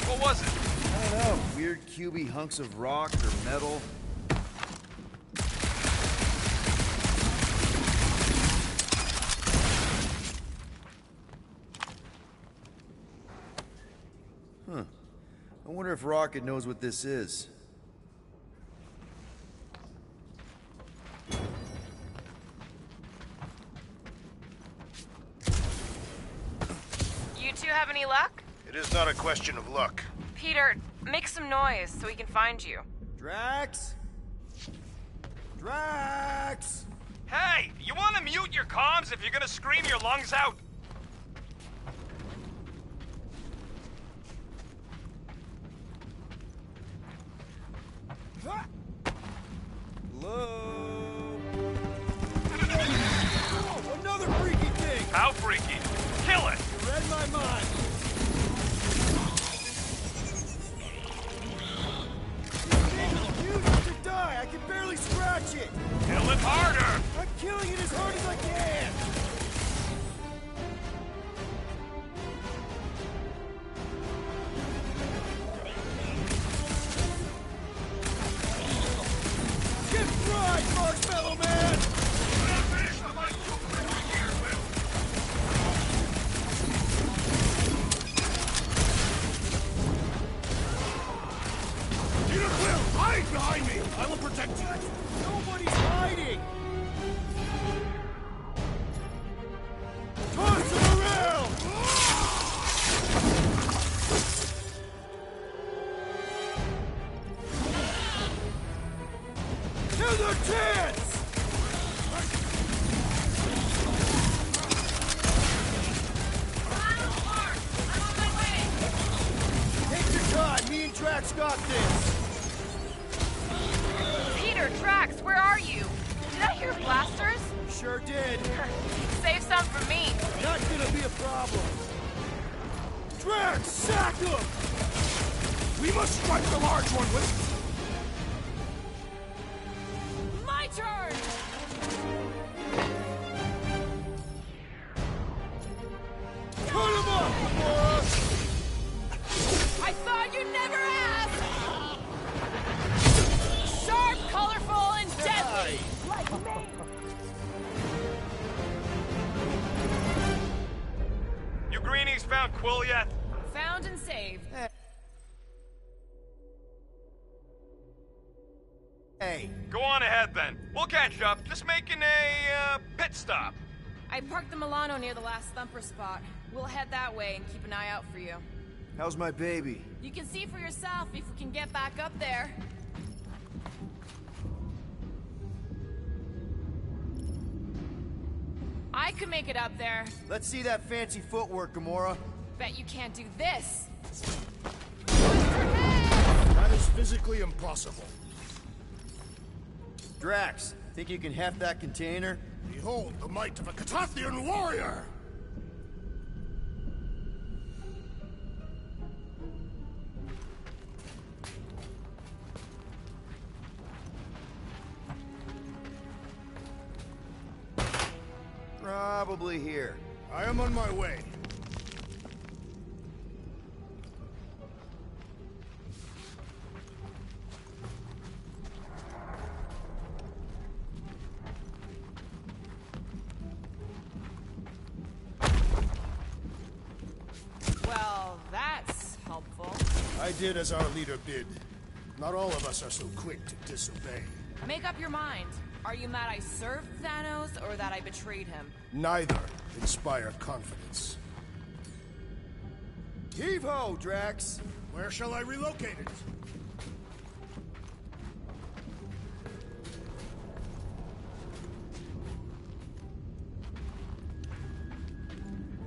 What was it? I don't know. Weird cubey hunks of rock or metal. Huh. I wonder if Rocket knows what this is. You two have any luck? It is not a question of luck. Peter, make some noise so we can find you. Drax? Drax! Hey, you want to mute your comms if you're gonna scream your lungs out? Hello? Oh, another freaky thing! How freaky? Kill it! You read my mind. Refuse to die. I can barely scratch it. Kill it harder! I'm killing it as hard as I can. Get fried, Marshmallow Man! Peter Quill, hide behind me! I will protect you. Nobody's hiding! Toss him around! Drax got this! Peter, Drax, where are you? Did I hear blasters? Sure did. Save some for me. Not gonna be a problem. Drax, sack him! We must strike the large one with... My turn! Put him up, Gamora! I thought you'd never ask! Sharp, colorful, and deadly! Like me! You greenies found Quill yet? Found and saved. Hey. Go on ahead then. We'll catch up. Just making a, pit stop. I parked the Milano near the last thumper spot. We'll head that way and keep an eye out for you. How's my baby? You can see for yourself if we can get back up there. I could make it up there. Let's see that fancy footwork, Gamora. Bet you can't do this. That is physically impossible. Drax, think you can heft that container? Behold the might of a Catathian warrior! Probably here. I am on my way. Well, that's helpful. I did as our leader bid. Not all of us are so quick to disobey. Make up your mind. Are you mad I served Thanos or that I betrayed him? Neither inspire confidence. Heave-ho, Drax! Where shall I relocate it?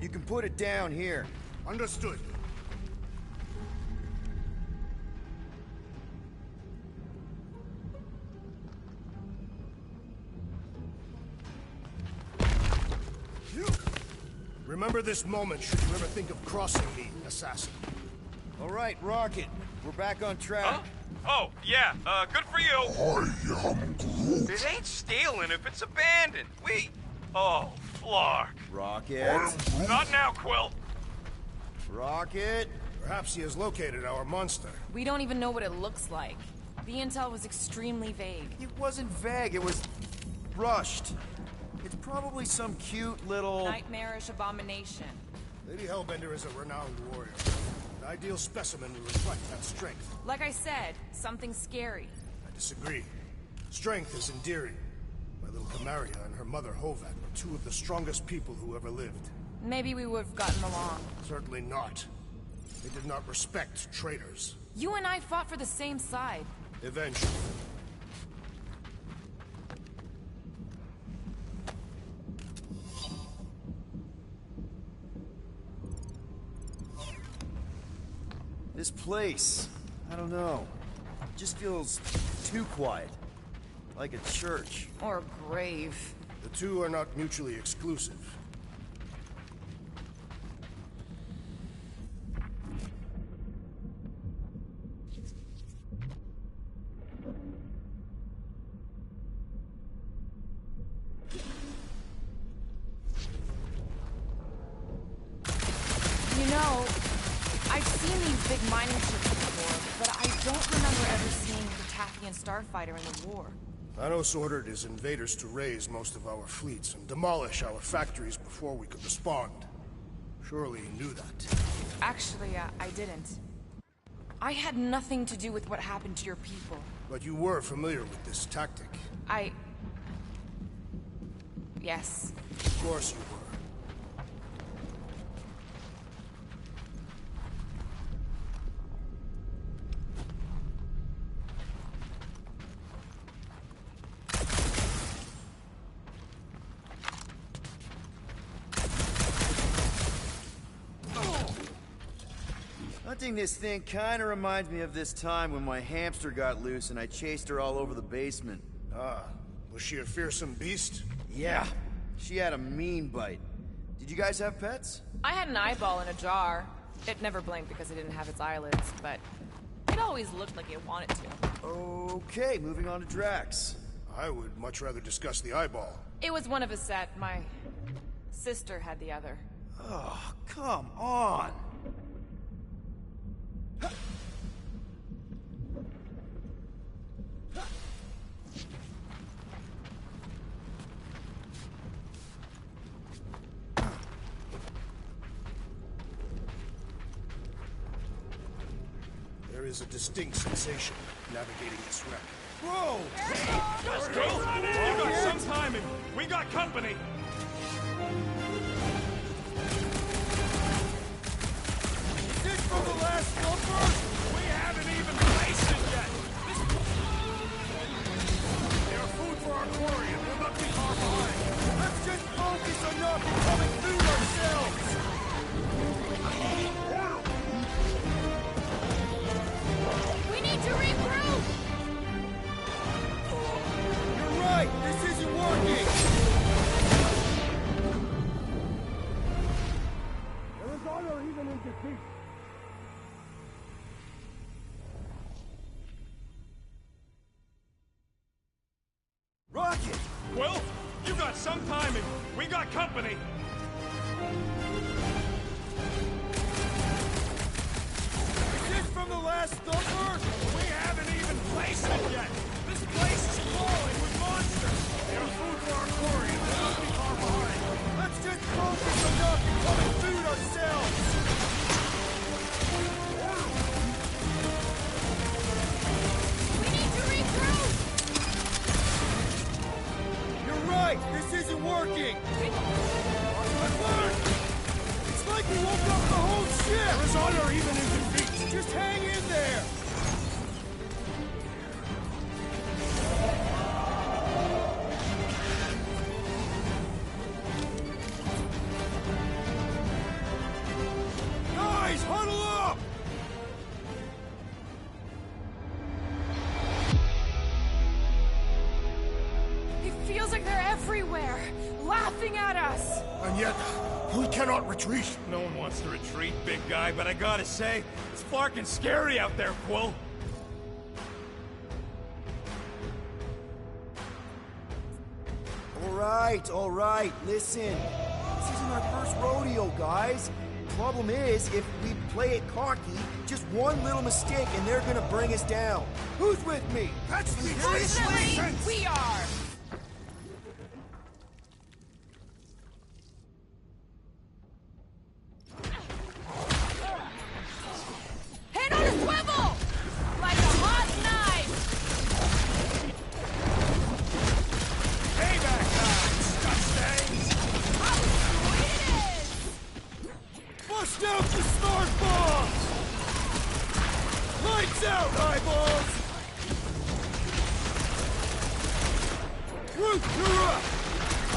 You can put it down here. Understood. Remember this moment should you ever think of crossing me, assassin. All right, Rocket. We're back on track. Huh? Oh, yeah, good for you. It ain't stealing if it's abandoned. Oh, Flark. Rocket. Not now, Quill. Rocket. Perhaps he has located our monster. We don't even know what it looks like. The intel was extremely vague. It wasn't vague, it was rushed. It's probably some cute little... Nightmarish abomination. Lady Hellbender is a renowned warrior. An ideal specimen to reflect that strength. Like I said, something scary. I disagree. Strength is endearing. My little Camaria and her mother Hovat were two of the strongest people who ever lived. Maybe we would have gotten along. Certainly not. They did not respect traitors. You and I fought for the same side. Eventually. This place, I don't know. It just feels too quiet. Like a church. Or a grave. The two are not mutually exclusive. You know, I've seen these big mining ships before, but I don't remember ever seeing a Catathian starfighter in the war. Thanos ordered his invaders to raise most of our fleets and demolish our factories before we could respond. Surely you knew that. Actually, I didn't. I had nothing to do with what happened to your people. But you were familiar with this tactic. Yes. Of course you were. Hunting this thing kinda reminds me of this time when my hamster got loose and I chased her all over the basement. Ah, was she a fearsome beast? Yeah, she had a mean bite. Did you guys have pets? I had an eyeball in a jar. It never blinked because it didn't have its eyelids, but it always looked like it wanted to. Okay, moving on to Drax. I would much rather discuss the eyeball. It was one of a set. My sister had the other. Oh, come on! There is a distinct sensation navigating this wreck. Whoa! Let's go! You got some timing. We got company. This from the last number? We haven't even placed it yet. They are food for our quarry and will not be far behind. Let's just focus on not becoming food ourselves! We need to regroup! You're right! This isn't working! There is honor even in defeat. Rocket! Well, you got some timing. We got company. Is this from the last number? We haven't even placed it yet. This place is crawling with monsters. They are food for our quarry and will not be far behind. Let's just focus on not becoming food ourselves! We need to regroup! You're right! This isn't working! It's like we woke up the whole ship! There is honor even in defeat. Just hang in there! Guys, huddle up! It feels like they're everywhere, laughing at us. And yet, we cannot retreat. No one wants to retreat, big guy, but I gotta say, it's fucking scary out there, Quill. All right, listen. This isn't our first rodeo, guys. Problem is, if we play it cocky, just one little mistake and they're gonna bring us down. Who's with me? That's the Fortunately, we are! Head on a swivel! Like a hot knife! Payback time, Scotstains! How sweet it is! Bust out the smart bomb! Lights out, eyeballs! Groot, you're up!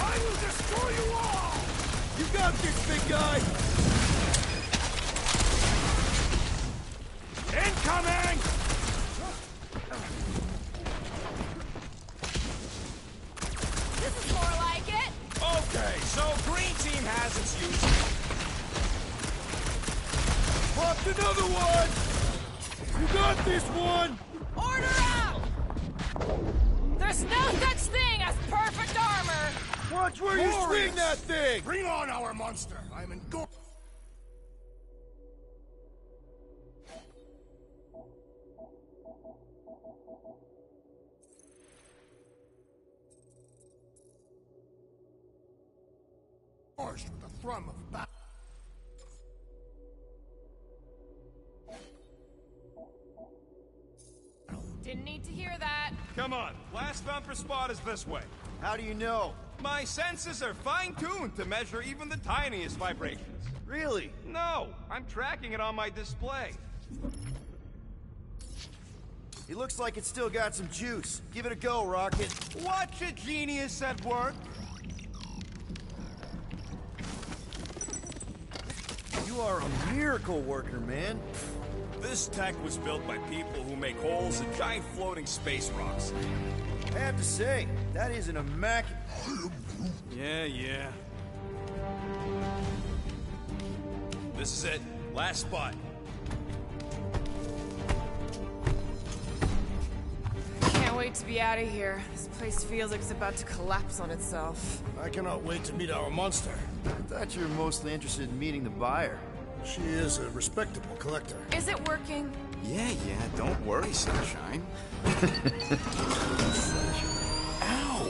I will destroy you all! You got this, big guy! Incoming! This is more like it! Okay, so green team has its usual. Popped another one! You got this one! Order out! There's no such thing as perfect armor! Watch where you swing that thing! Bring on our monster. I am in go. Charged with the thrum of battle. Didn't need to hear that. Come on, last thumper spot is this way. How do you know? My senses are fine-tuned to measure even the tiniest vibrations. Really? No, I'm tracking it on my display. It looks like it's still got some juice. Give it a go, Rocket. Watch a genius at work. You are a miracle worker, man. This tech was built by people who make holes in giant floating space rocks. I have to say, that is an immaculate... Yeah. This is it. Last spot. Can't wait to be out of here. This place feels like it's about to collapse on itself. I cannot wait to meet our monster. I thought you were mostly interested in meeting the buyer. She is a respectable collector. Is it working? Yeah, don't worry, Sunshine. Ow!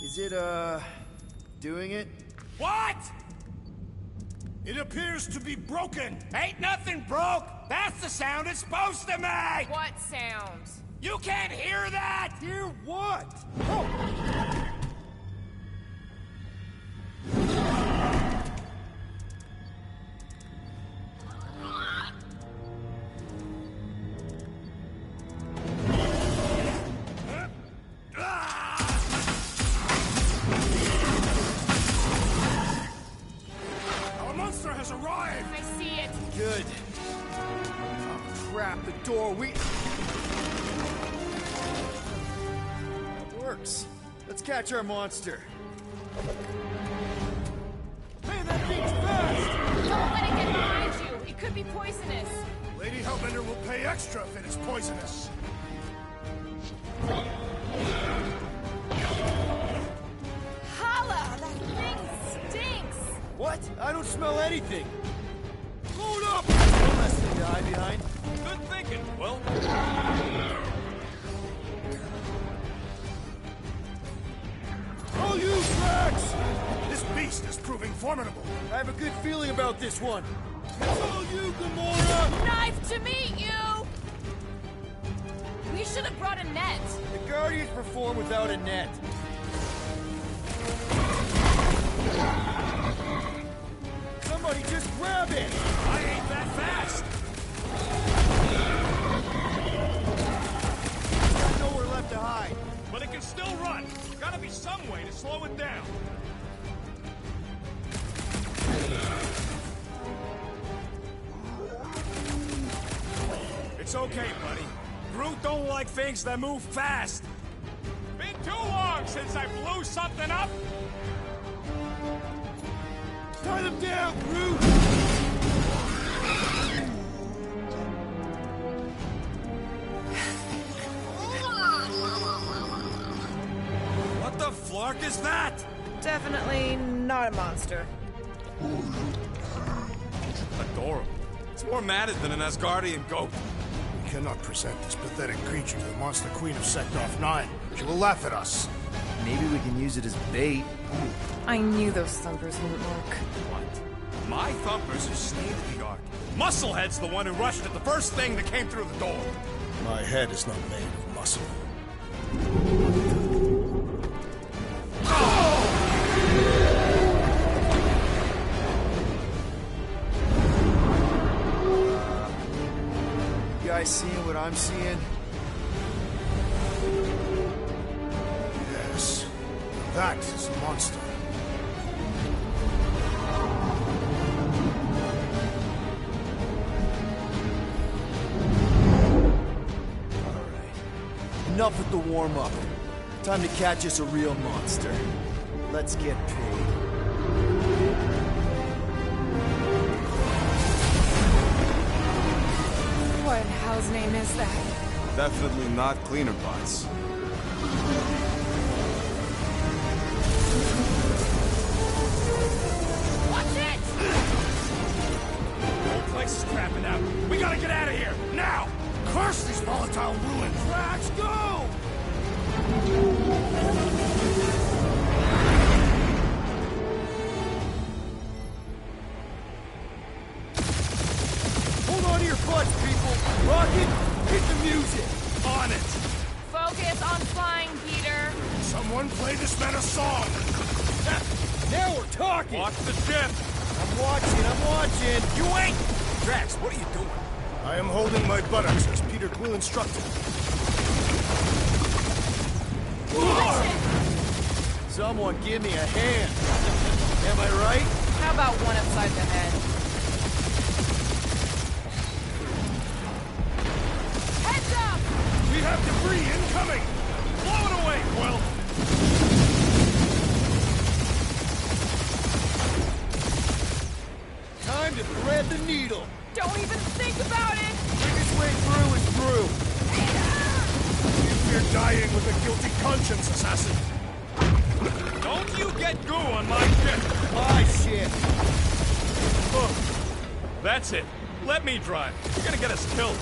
Is it, doing it? What? It appears to be broken. Ain't nothing broke! That's the sound it's supposed to make! What sound? You can't hear that! Hear what? Our monster has arrived. I see it. Good. Oh, crap, the door, That works. Let's catch our monster. Hey, that thing's fast! Don't let it get behind you. It could be poisonous. Lady Hellbender will pay extra if it is poisonous. Holla! That thing stinks! What? I don't smell anything. Load up! One less thing to hide behind. Good thinking, Well. All you, Drax! This beast is proving formidable. I have a good feeling about this one. It's all you, Gamora! Knife to meet you! We should have brought a net. The Guardians perform without a net. Somebody just grab it! I ain't that fast! Got nowhere left to hide. But it can still run. Gotta be some way to slow it down. It's okay, buddy. Groot don't like things that move fast. Been too long since I blew something up. Tie them down, Groot! What the flark is that? Definitely not a monster. Adorable. It's more matted than an Asgardian goat. We cannot present this pathetic creature to the monster queen of Sector 9. She will laugh at us. Maybe we can use it as bait. I knew those thumpers wouldn't work. What? My thumpers are state-of-the-art. Musclehead's the one who rushed it the first thing that came through the door. My head is not made of muscle. You guys seeing what I'm seeing? Yes, that is a monster. Enough with the warm-up. Time to catch us a real monster. Let's get paid. What in hell's name is that? Definitely not cleaner bots. Watch it! The whole place is crapping out. We gotta get out of here, now! Curse these volatile ruins! Drax, go! Hold on to your butts, people! Rocket, hit the music! On it! Focus on flying, Peter. Someone play this man a song! Now we're talking! Watch the ship! I'm watching! You ain't! Drax, what are you doing? I am holding my buttocks as Peter Quill instructed. Someone give me a hand. Am I right? How about one upside the head? time to thread the needle. Don't even think about it! Quickest way through is through. You're dying with a guilty conscience, assassin. Don't you get goo on my ship! My shit. Look, that's it. Let me drive. You're gonna get us killed.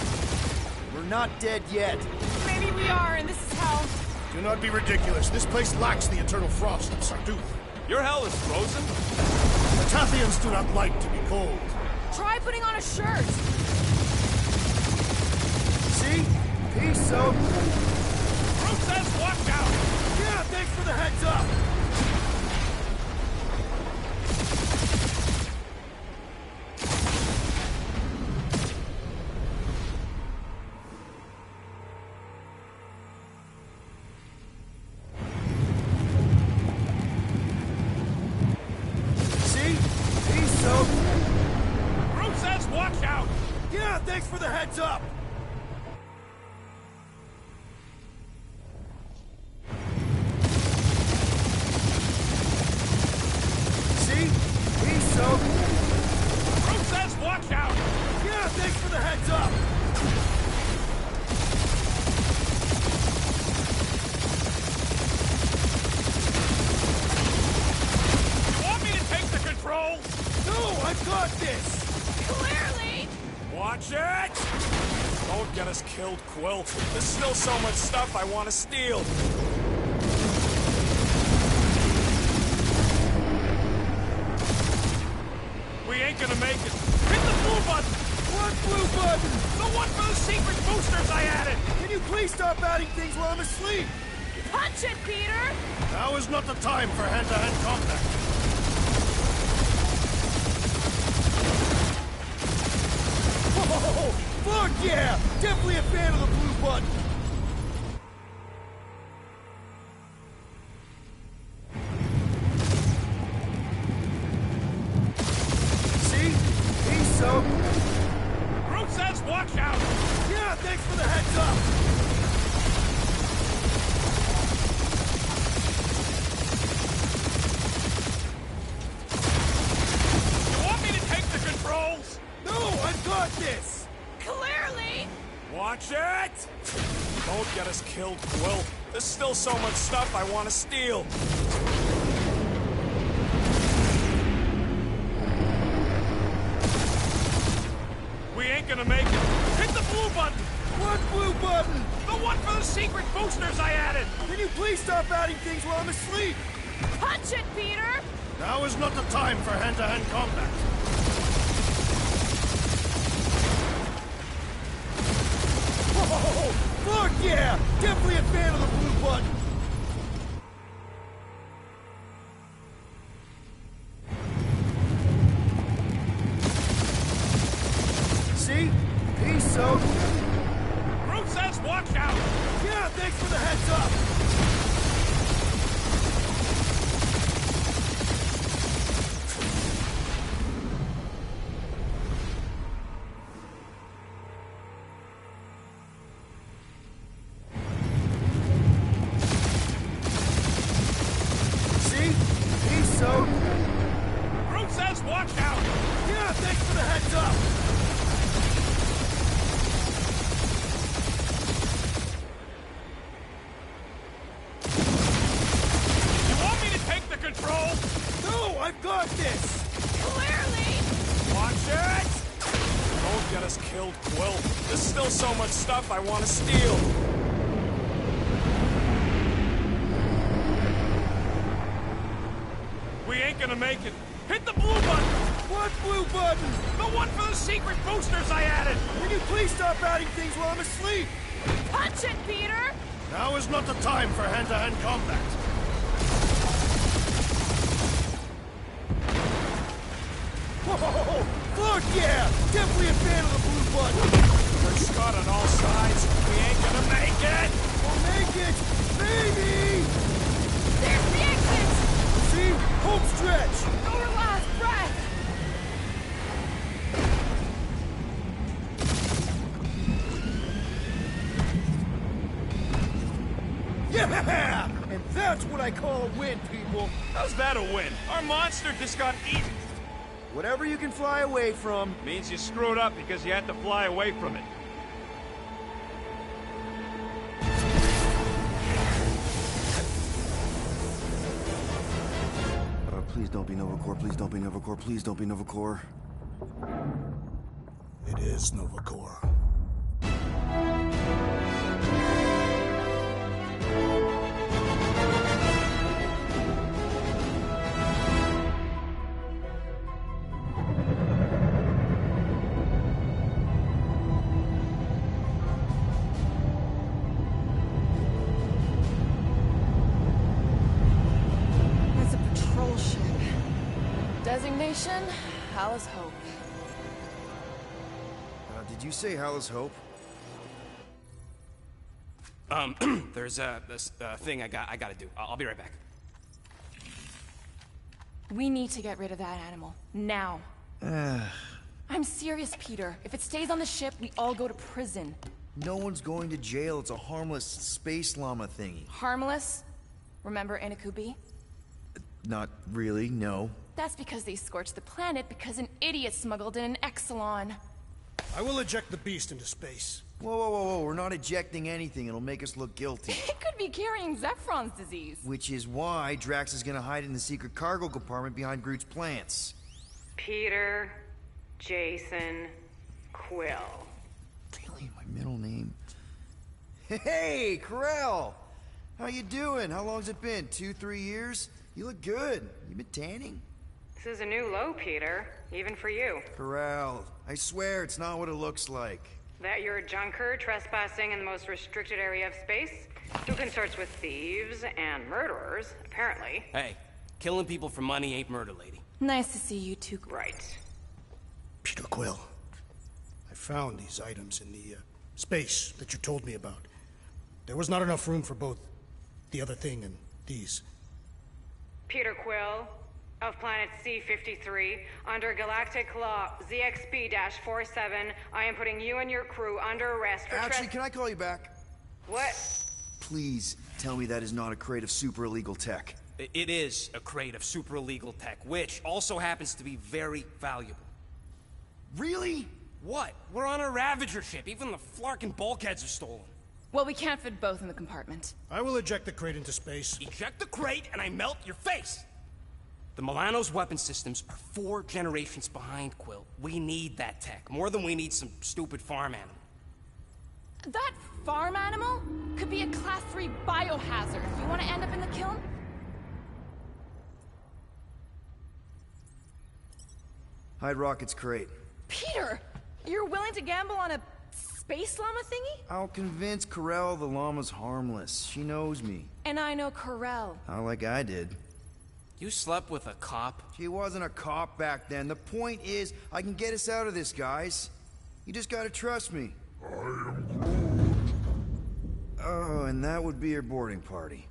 We're not dead yet. Maybe we are, and this is hell. Do not be ridiculous. This place lacks the eternal frost of Sarduth. Your hell is frozen? The Tathians do not like to be cold. Try putting on a shirt. See? Peace, so. Brute says watch out! Yeah, thanks for the heads up. See? Peace, so. Brute says watch out! Yeah, thanks for the heads up. See? Peace, so. Brute says watch out! Yeah, thanks for the heads up. You want me to take the controls? No, I've got this. Clearly! Watch it! Don't get us killed, Quill. There's still so much stuff I want to steal. We ain't gonna make it. Hit the blue button! What blue button? The one for the secret boosters I added! Can you please stop adding things while I'm asleep? Punch it, Peter! Now is not the time for hand-to-hand combat. Whoa! Fuck yeah! Definitely a fan of the blue button. See? Peace, so. Brute says watch out! Yeah, thanks for the heads up. You want me to take the controls? No, I've got this. Clearly! Watch it! Don't get us killed, Quill. There's still so much stuff I want to steal. We ain't gonna make it. Hit the blue button! What blue button? The one for the secret boosters I added! Can you please stop adding things while I'm asleep? Punch it, Peter! Now is not the time for hand-to-hand combat. Whoa! Fuck yeah! Definitely a fan of the blue button. See? Peace, so. Brute says watch out! Yeah, thanks for the heads up. See? Peace, so. Brute says watch out! Yeah, thanks for the heads up. You want me to take the controls? No, I've got this. Clearly! Watch it! Don't get us killed, Quill. There's still so much stuff I want to steal. We ain't gonna make it. Hit the blue button! What blue button? The one for the secret boosters I added! Can you please stop adding things while I'm asleep? Punch it, Peter! Now is not the time for hand-to-hand combat. Whoa! Fuck yeah! Definitely a fan of the blue button. We're shot on all sides. We ain't gonna make it! We'll make it! Maybe! There's the exit! See? Home stretch! Our last breath! Yeah! And that's what I call a win, people. How's that a win? Our monster just got eaten. Whatever you can fly away from. Means you screwed up because you had to fly away from it. Please don't be Novacore, please don't be Novacore, please don't be Novacore. It is Novacore. It's a patrol ship. Designation, Hala's Hope. Did you say Hala's Hope? There's this thing I gotta do. I'll be right back. We need to get rid of that animal. Now. I'm serious, Peter. If it stays on the ship, we all go to prison. No one's going to jail. It's a harmless space llama thingy. Harmless? Remember Inakubi? Not really, no. That's because they scorched the planet because an idiot smuggled in an Exelon. I will eject the beast into space. Whoa, whoa, whoa, whoa. We're not ejecting anything. It'll make us look guilty. It could be carrying Zephron's disease. Which is why Drax is gonna hide in the secret cargo compartment behind Groot's plants. Peter, Jason, Quill. Really? My middle name? Hey, Corell! How you doing? How long's it been? 2-3 years? You look good. You been tanning? This is a new low, Peter. Even for you. Corell, I swear it's not what it looks like. That you're a junker trespassing in the most restricted area of space? Who consorts with thieves and murderers, apparently. Hey, killing people for money ain't murder, lady. Nice to see you two. Right. Peter Quill, I found these items in the space that you told me about. There was not enough room for both the other thing and these. Peter Quill, of planet C-53, under Galactic Law ZXP-47, I am putting you and your crew under arrest for Actually, can I call you back? What? Please tell me that is not a crate of super illegal tech. It is a crate of super illegal tech, which also happens to be very valuable. Really? What? We're on a Ravager ship. Even the flarkin' bulkheads are stolen. Well, we can't fit both in the compartment. I will eject the crate into space. Eject the crate and I melt your face! The Milano's weapon systems are 4 generations behind, Quill. We need that tech, more than we need some stupid farm animal. That farm animal could be a Class 3 biohazard. You want to end up in the kiln? Hide Rocket's crate. Peter! You're willing to gamble on a space llama thingy? I'll convince Corell the llama's harmless. She knows me. And I know Corell. Not like I did. You slept with a cop? She wasn't a cop back then. The point is, I can get us out of this, guys. You just gotta trust me. I am Groot. Oh, and that would be your boarding party.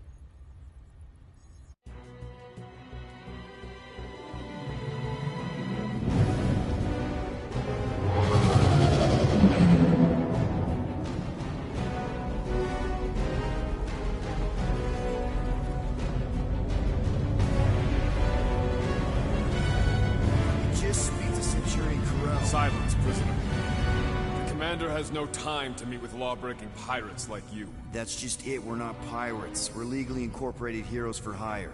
Silence, prisoner. The commander has no time to meet with law-breaking pirates like you. That's just it. We're not pirates. We're legally incorporated heroes for hire.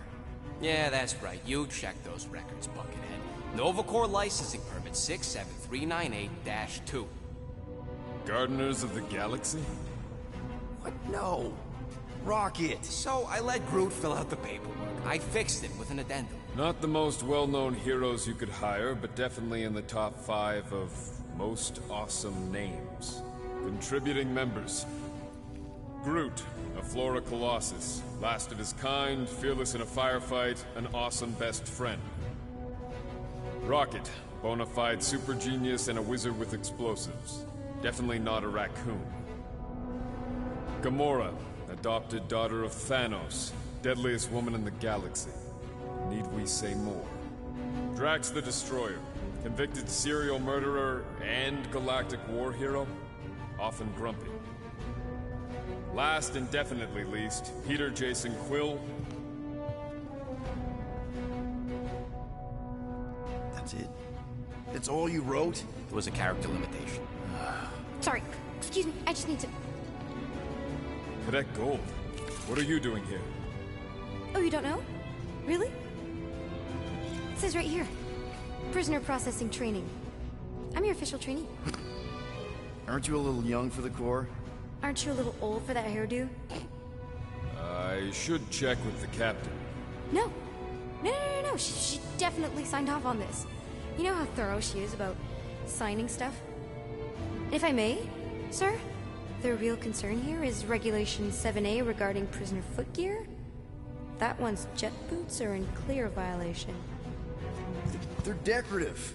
Yeah, that's right. You check those records, Buckethead. Novacore licensing permit 67398-2. Gardeners of the Galaxy? What? No. Rocket! So I let Groot fill out the paperwork. I fixed it with an addendum. Not the most well-known heroes you could hire, but definitely in the top 5 of most awesome names. Contributing members. Groot, a Flora Colossus. Last of his kind, fearless in a firefight, an awesome best friend. Rocket, bona fide super genius and a wizard with explosives. Definitely not a raccoon. Gamora, adopted daughter of Thanos, deadliest woman in the galaxy. Need we say more? Drax the Destroyer, convicted serial murderer and galactic war hero, often grumpy. Last and definitely least, Peter Jason Quill. That's it. That's all you wrote? It was a character limitation. Sorry, excuse me, I just need to... Cadet Gold, what are you doing here? Oh, you don't know? Really? It says right here. Prisoner processing training. I'm your official trainee. Aren't you a little young for the Corps? Aren't you a little old for that hairdo? I should check with the captain. No. No. She definitely signed off on this. You know how thorough she is about signing stuff? If I may, sir, the real concern here is Regulation 7A regarding prisoner footgear. That one's jet boots are in clear violation. They're decorative.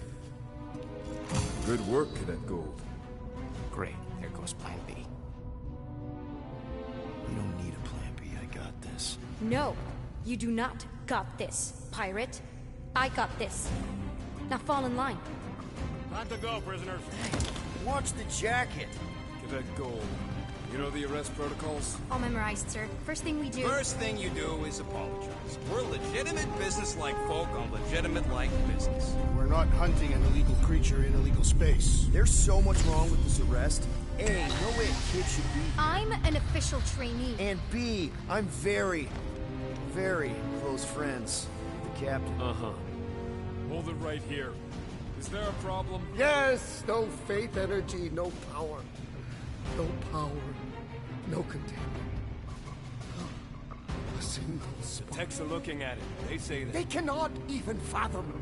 Good work, Cadet Gold. Great. There goes Plan B. You don't need a plan B. I got this. No, you do not got this, pirate. I got this. Now fall in line. Time to go, prisoners. Watch the jacket. Cadet Gold, you know the arrest protocols? All memorized, sir. First thing we do... First thing you do is apologize. We're legitimate business-like folk on legitimate-like business. We're not hunting an illegal creature in illegal space. There's so much wrong with this arrest. A, no way a kid should be here. I'm an official trainee. And B, I'm very, very close friends with the captain. Uh-huh. Hold it right here. Is there a problem? Yes! No faith energy, no power. No power, no containment. A single spark. Techs are looking at it. They say that. They cannot even fathom.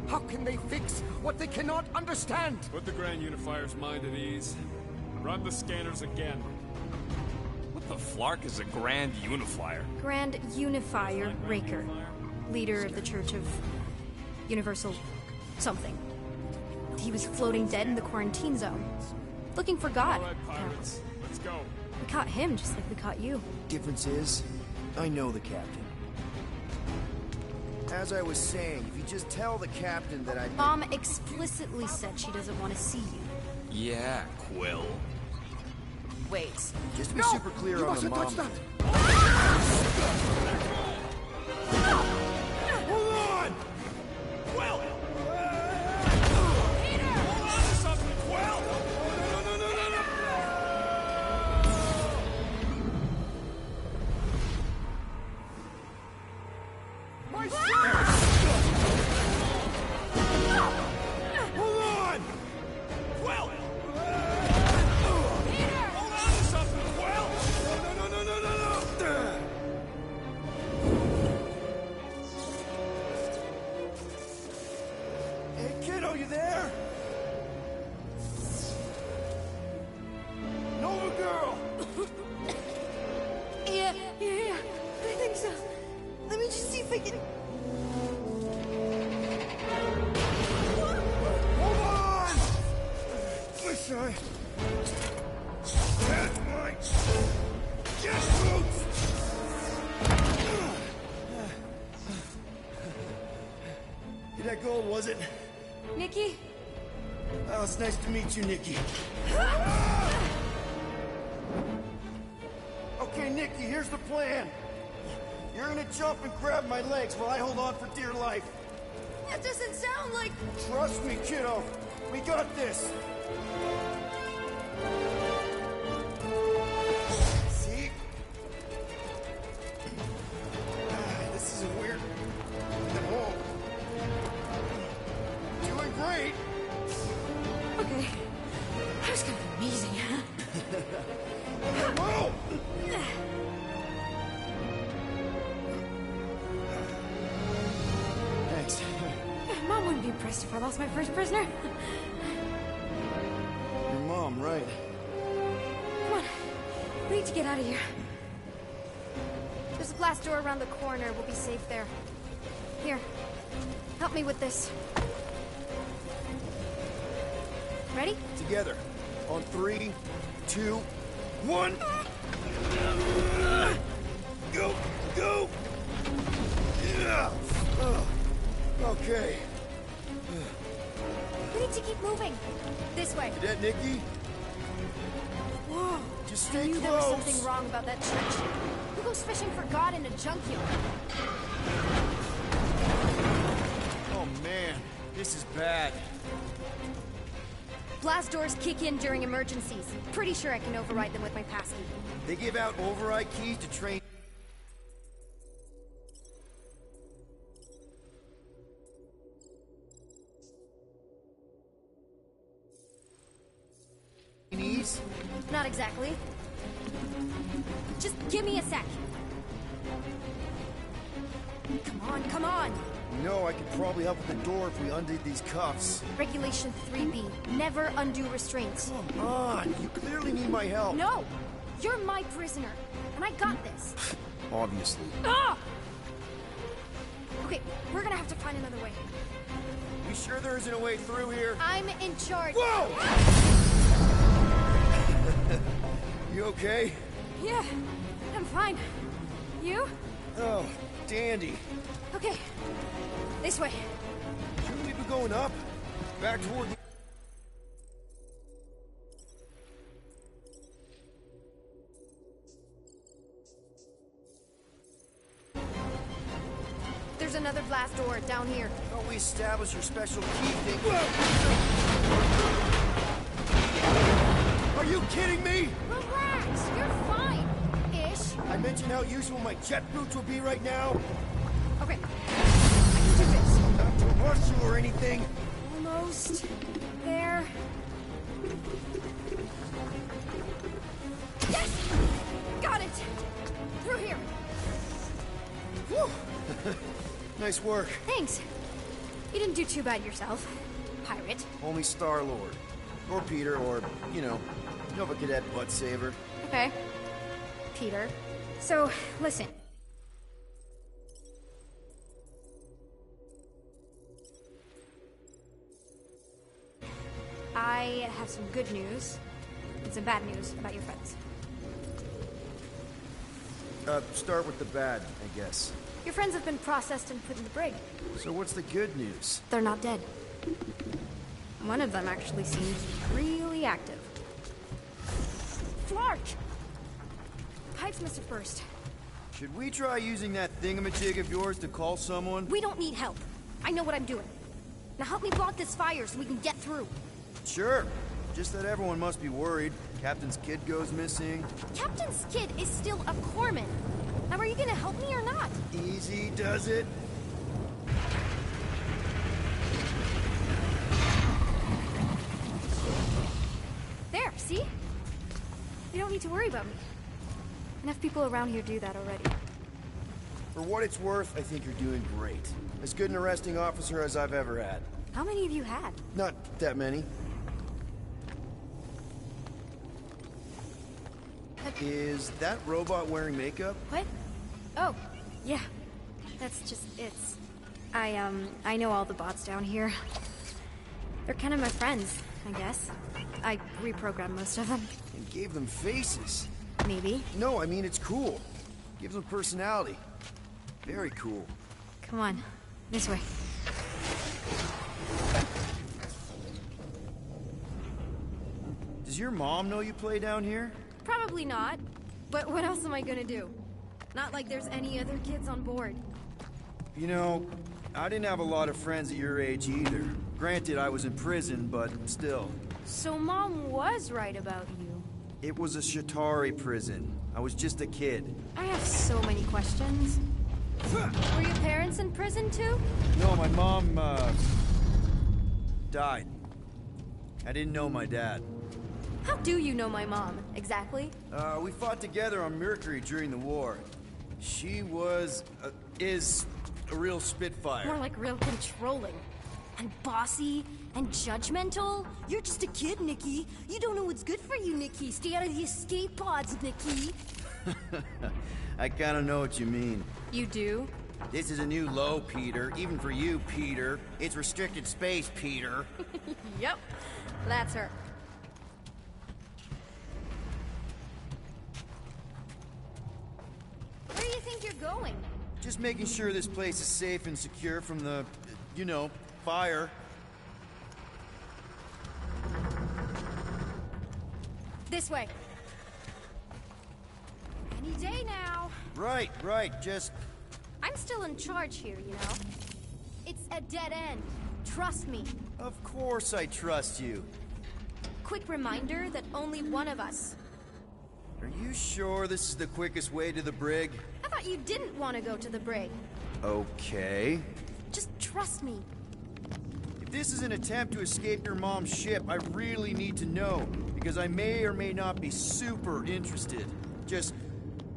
How can they fix what they cannot understand? Put the Grand Unifier's mind at ease. Run the scanners again. What the flark is a Grand Unifier? Grand Unifier Raker. Leader of the Church of Universal something. He was floating dead in the quarantine zone. Looking for God. All right, pirates. Let's go. We caught him just like we caught you. Difference is, I know the captain. As I was saying, if you just tell the captain that I... Mom explicitly said she doesn't want to see you. Yeah, Quill. Wait. Just to be No! super clear You on the mustn't mom. touch that! Hold on! Quill! Peter! Hold on to something, Quill! No! My shirt! Hold on! Quill! Peter! Hold on to something, Quill! No! Hey, kiddo, you there? Nova girl! Yeah. I think so. Let me just see if I can... Hold on! Wish I... That's my... Jet boots! Hit that gold, was it? Nikki? Oh, it's nice to meet you, Nikki. Okay, Nikki, here's the plan. You're gonna jump and grab my legs while I hold on for dear life. That doesn't sound like... Trust me, kiddo. We got this. See? This is a weird... Oh. Doing great. Okay. That was kind of amazing. Whoa! Thanks. Mom wouldn't be impressed if I lost my first prisoner. Your mom, right? Come on. We need to get out of here. There's a glass door around the corner. We'll be safe there. Here. Help me with this. Ready? Together. On 3, 2, 1. Go! Go! Yeah. Okay. We need to keep moving. This way. Cadet Nikki? Whoa. Just I stay knew there was close. something wrong about that church. Who goes fishing for God in a junkyard? Oh man, This is bad. Blast doors kick in during emergencies. Pretty sure I can override them with my passkey. They give out override keys to train... Not exactly. Just give me a sec. Come on, come on! You know, I could probably help with the door if we undid these cuffs. Regulation 3B. Never undo restraints. Come on, you clearly need my help. No! You're my prisoner, and I got this. Obviously. Ah! Okay, we're gonna have to find another way. You sure there isn't a way through here? I'm in charge. Whoa! You okay? Yeah, I'm fine. You? Oh, dandy. Okay, this way. Shouldn't we be going up? Back toward the... There's another blast door down here. Thought we established your special key thing. Are you kidding me? Relax, you're fine. Ish. I mentioned how useful my jet boots will be right now. Okay, I can do this. Not to rush you or anything. Almost there. Yes! Got it! Through here. Whew. Nice work. Thanks. You didn't do too bad yourself, pirate. Only Star-Lord. Or Peter, or, you know, Nova Cadet butt saver. Okay. Peter. So, listen. I have some good news and some bad news about your friends. Start with the bad, I guess. Your friends have been processed and put in the brig. So what's the good news? They're not dead. One of them actually seems really active. Flark! Pipes must have burst. Should we try using that thingamajig of yours to call someone? We don't need help. I know what I'm doing. Now help me block this fire so we can get through. Sure. Just that everyone must be worried. Captain's kid goes missing. Captain's kid is still a corpsman. Now are you gonna help me or not? Easy does it. There, see? You don't need to worry about me. Enough people around here do that already. For what it's worth, I think you're doing great. As good an arresting officer as I've ever had. How many of you had? Not that many. Is that robot wearing makeup? What? Oh, yeah. That's just it's. I know all the bots down here. They're kind of my friends, I guess. I reprogrammed most of them. And gave them faces. Maybe. No, I mean it's cool. Gives them personality. Very cool. Come on, this way. Does your mom know you play down here? Probably not. But what else am I gonna do? Not like there's any other kids on board. You know, I didn't have a lot of friends at your age either. Granted, I was in prison, but still. So Mom was right about you. It was a Shatari prison. I was just a kid. I have so many questions. Were your parents in prison too? No, my mom, died. I didn't know my dad. How do you know my mom, exactly? We fought together on Mercury during the war. She was, is a real spitfire. More like real controlling. And bossy and judgmental. You're just a kid, Nikki. You don't know what's good for you, Nikki. Stay out of the escape pods, Nikki. I kinda know what you mean. You do? This is a new low, Peter. Even for you, Peter. It's restricted space, Peter. Yep. That's her. Where do you think you're going? Just making sure this place is safe and secure from the, you know, fire. This way. Any day now. Right, just... I'm still in charge here, you know? It's a dead end. Trust me. Of course I trust you. Quick reminder that only one of us. Are you sure this is the quickest way to the brig? I thought you didn't want to go to the brig. Okay. Just trust me. If this is an attempt to escape your mom's ship, I really need to know, because I may or may not be super interested. Just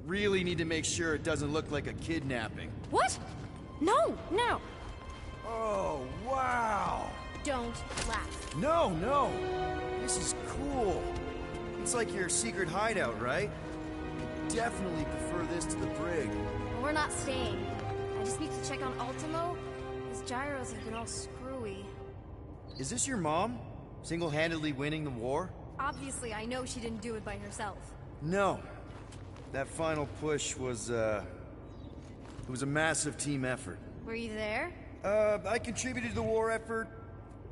really need to make sure it doesn't look like a kidnapping. What? No, no. Oh, wow! Don't laugh. No, no! This is cool. It's like your secret hideout, right? I definitely prefer this to the brig. We're not staying. I just need to check on Ultimo. His gyros have been all screwy. Is this your mom? Single-handedly winning the war? Obviously, I know she didn't do it by herself. No. That final push was, it was a massive team effort. Were you there? I contributed to the war effort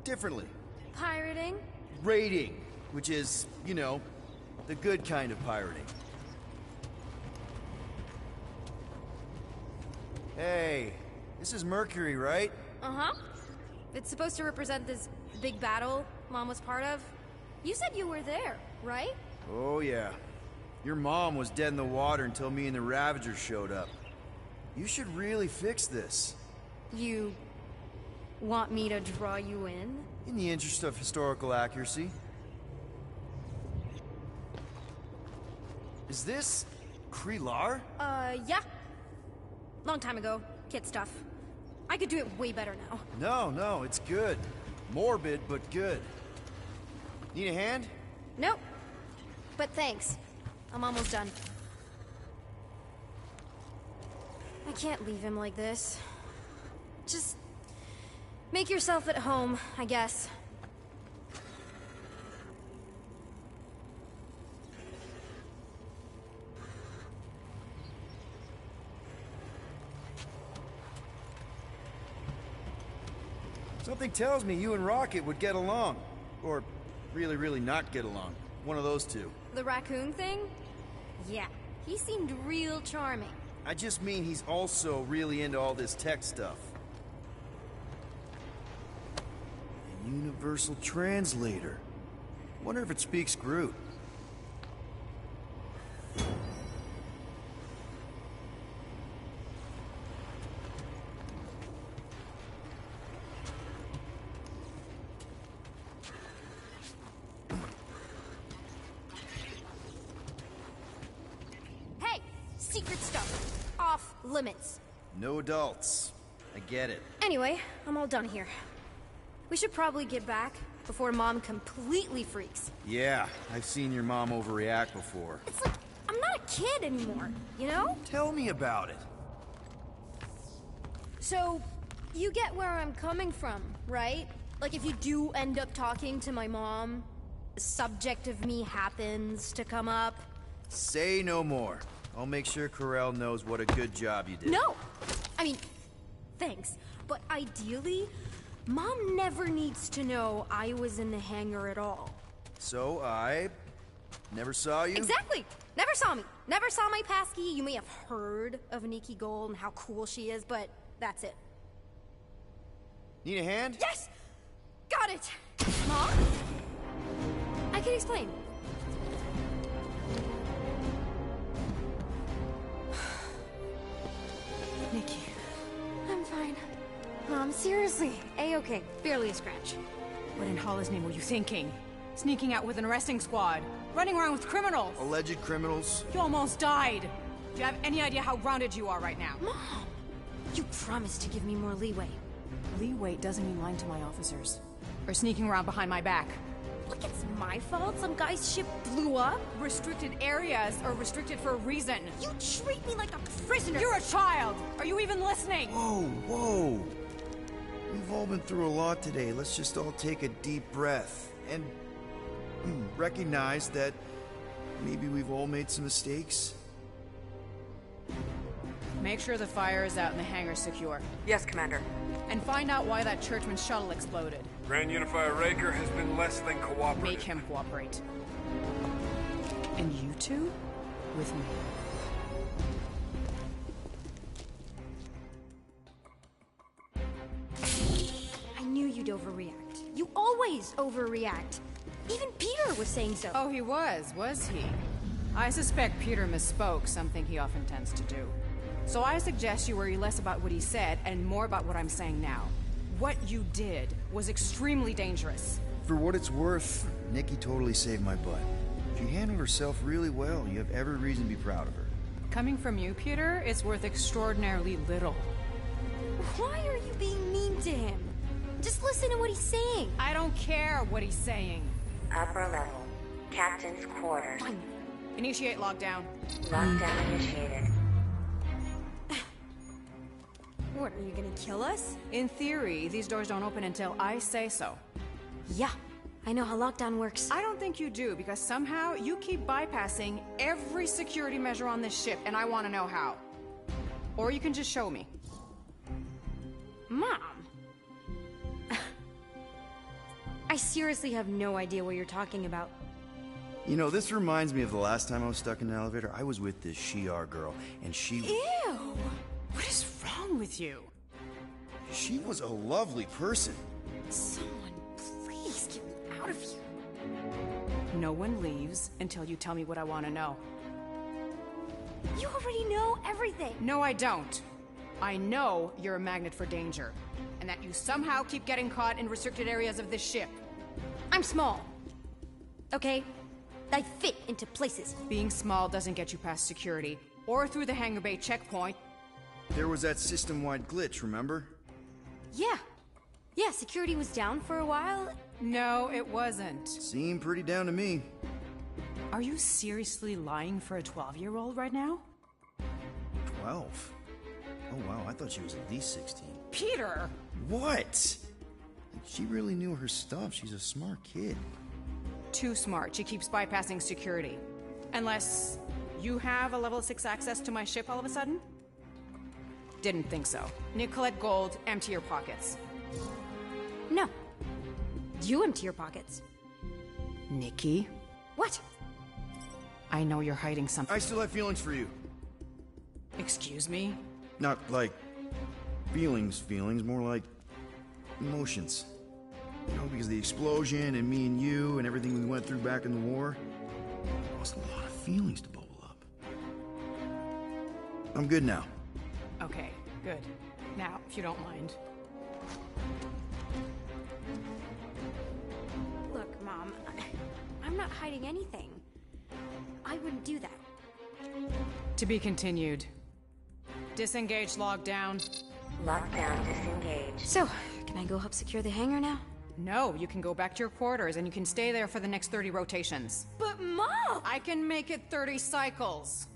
differently. Pirating? Raiding, which is, you know, the good kind of pirating. Hey, this is Mercury, right? Uh-huh. It's supposed to represent this big battle Mom was part of. You said you were there, right? Oh, yeah. Your mom was dead in the water until me and the Ravagers showed up. You should really fix this. You want me to draw you in? In the interest of historical accuracy. Is this Krelar? Yeah. Long time ago. Kid stuff. I could do it way better now. No, it's good. Morbid, but good. Need a hand? Nope. But thanks. I'm almost done. I can't leave him like this. Just make yourself at home, I guess. Something tells me you and Rocket would get along. Or really, really not get along. One of those two. The raccoon thing? Yeah, he seemed real charming. I just mean he's also really into all this tech stuff. A universal translator. Wonder if it speaks Groot. Hey! Secret stuff. Off limits. No adults. I get it. Anyway, I'm all done here. We should probably get back before Mom completely freaks. Yeah, I've seen your mom overreact before. It's like, I'm not a kid anymore, you know? Tell me about it. So, you get where I'm coming from, right? Like if you do end up talking to my mom, the subject of me happens to come up. Say no more. I'll make sure Corell knows what a good job you did. No! I mean, thanks. But ideally, Mom never needs to know I was in the hangar at all. So I never saw you? Exactly! Never saw me. Never saw my passkey. You may have heard of Nikki Gold and how cool she is, but that's it. Need a hand? Yes! Got it! Mom? I can explain. Nikki. I'm fine. Mom, seriously. A-okay. Barely a scratch. What in Hollis' name were you thinking? Sneaking out with an arresting squad? Running around with criminals? Alleged criminals? You almost died. Do you have any idea how grounded you are right now? Mom! You promised to give me more leeway. Leeway doesn't mean lying to my officers. Or sneaking around behind my back. Look, it's my fault some guy's ship blew up. Restricted areas are restricted for a reason. You treat me like a prisoner. You're a child! Are you even listening? Whoa. We've all been through a lot today. Let's just all take a deep breath and recognize that maybe we've all made some mistakes. Make sure the fire is out and the hangar's secure. Yes, Commander. And find out why that churchman's shuttle exploded. Grand Unifier Raker has been less than cooperative. Make him cooperate. And you two? With me. I knew you'd you'd overreact. You always overreact. Even Peter was saying so. Oh, he was he? I suspect Peter misspoke, something he often tends to do. So I suggest you worry less about what he said and more about what I'm saying now. What you did was extremely dangerous. For what it's worth, Nikki totally saved my butt. She handled herself really well. You have every reason to be proud of her. Coming from you, Peter, it's worth extraordinarily little. Why are you being mean to him? Just listen to what he's saying. I don't care what he's saying. Upper level. Captain's quarters. Fine. Initiate lockdown. Lockdown initiated. What, are you gonna kill us? In theory, these doors don't open until I say so. Yeah, I know how lockdown works. I don't think you do, because somehow you keep bypassing every security measure on this ship, and I want to know how. Or you can just show me. Mom! I seriously have no idea what you're talking about. You know, this reminds me of the last time I was stuck in an elevator. I was with this Shi'ar girl, and she... Ew! What is wrong with you? She was a lovely person. Someone, please get me out of here. No one leaves until you tell me what I want to know. You already know everything. No, I don't. I know you're a magnet for danger, and that you somehow keep getting caught in restricted areas of this ship. I'm small. Okay? I fit into places. Being small doesn't get you past security, or through the hangar bay checkpoint. There was that system-wide glitch, remember? Yeah. Yeah, security was down for a while. No, it wasn't. Seemed pretty down to me. Are you seriously lying for a 12-year-old right now? 12? Oh wow, I thought she was at least 16. Peter! What? She really knew her stuff. She's a smart kid. Too smart. She keeps bypassing security. Unless you have a level 6 access to my ship all of a sudden? Didn't think so. Nicolette Gold, empty your pockets. No. You empty your pockets. Nikki? What? I know you're hiding something. I still have feelings for you. Excuse me? Not like feelings, more like emotions. You know, because of the explosion and me and you and everything we went through back in the war, there was a lot of feelings to bubble up. I'm good now. Okay, good. Now, if you don't mind. Look, Mom, I'm not hiding anything. I wouldn't do that. To be continued. Disengage lockdown. Lockdown disengaged. So, can I go help secure the hangar now? No, you can go back to your quarters and you can stay there for the next 30 rotations. But Mom! I can make it 30 cycles.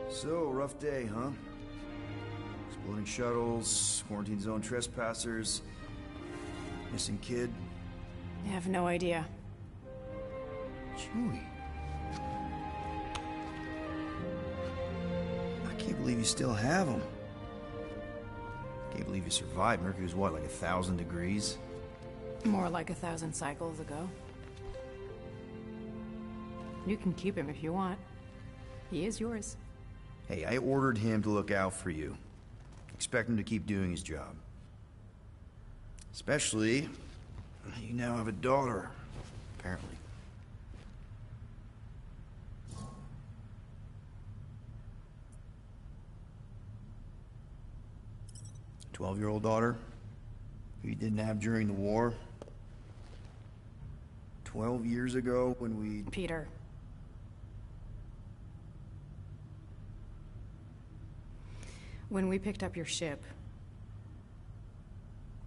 So, rough day, huh? Exploding shuttles, quarantine zone trespassers, missing kid. I have no idea. Chewie. I can't believe you still have him. Can't believe you survived. Mercury was what, like 1,000 degrees? More like 1,000 cycles ago. You can keep him if you want. He is yours. Hey, I ordered him to look out for you. Expect him to keep doing his job. Especially, you now have a daughter, apparently. 12-year-old daughter, who you didn't have during the war. 12 years ago when we... Peter. When we picked up your ship,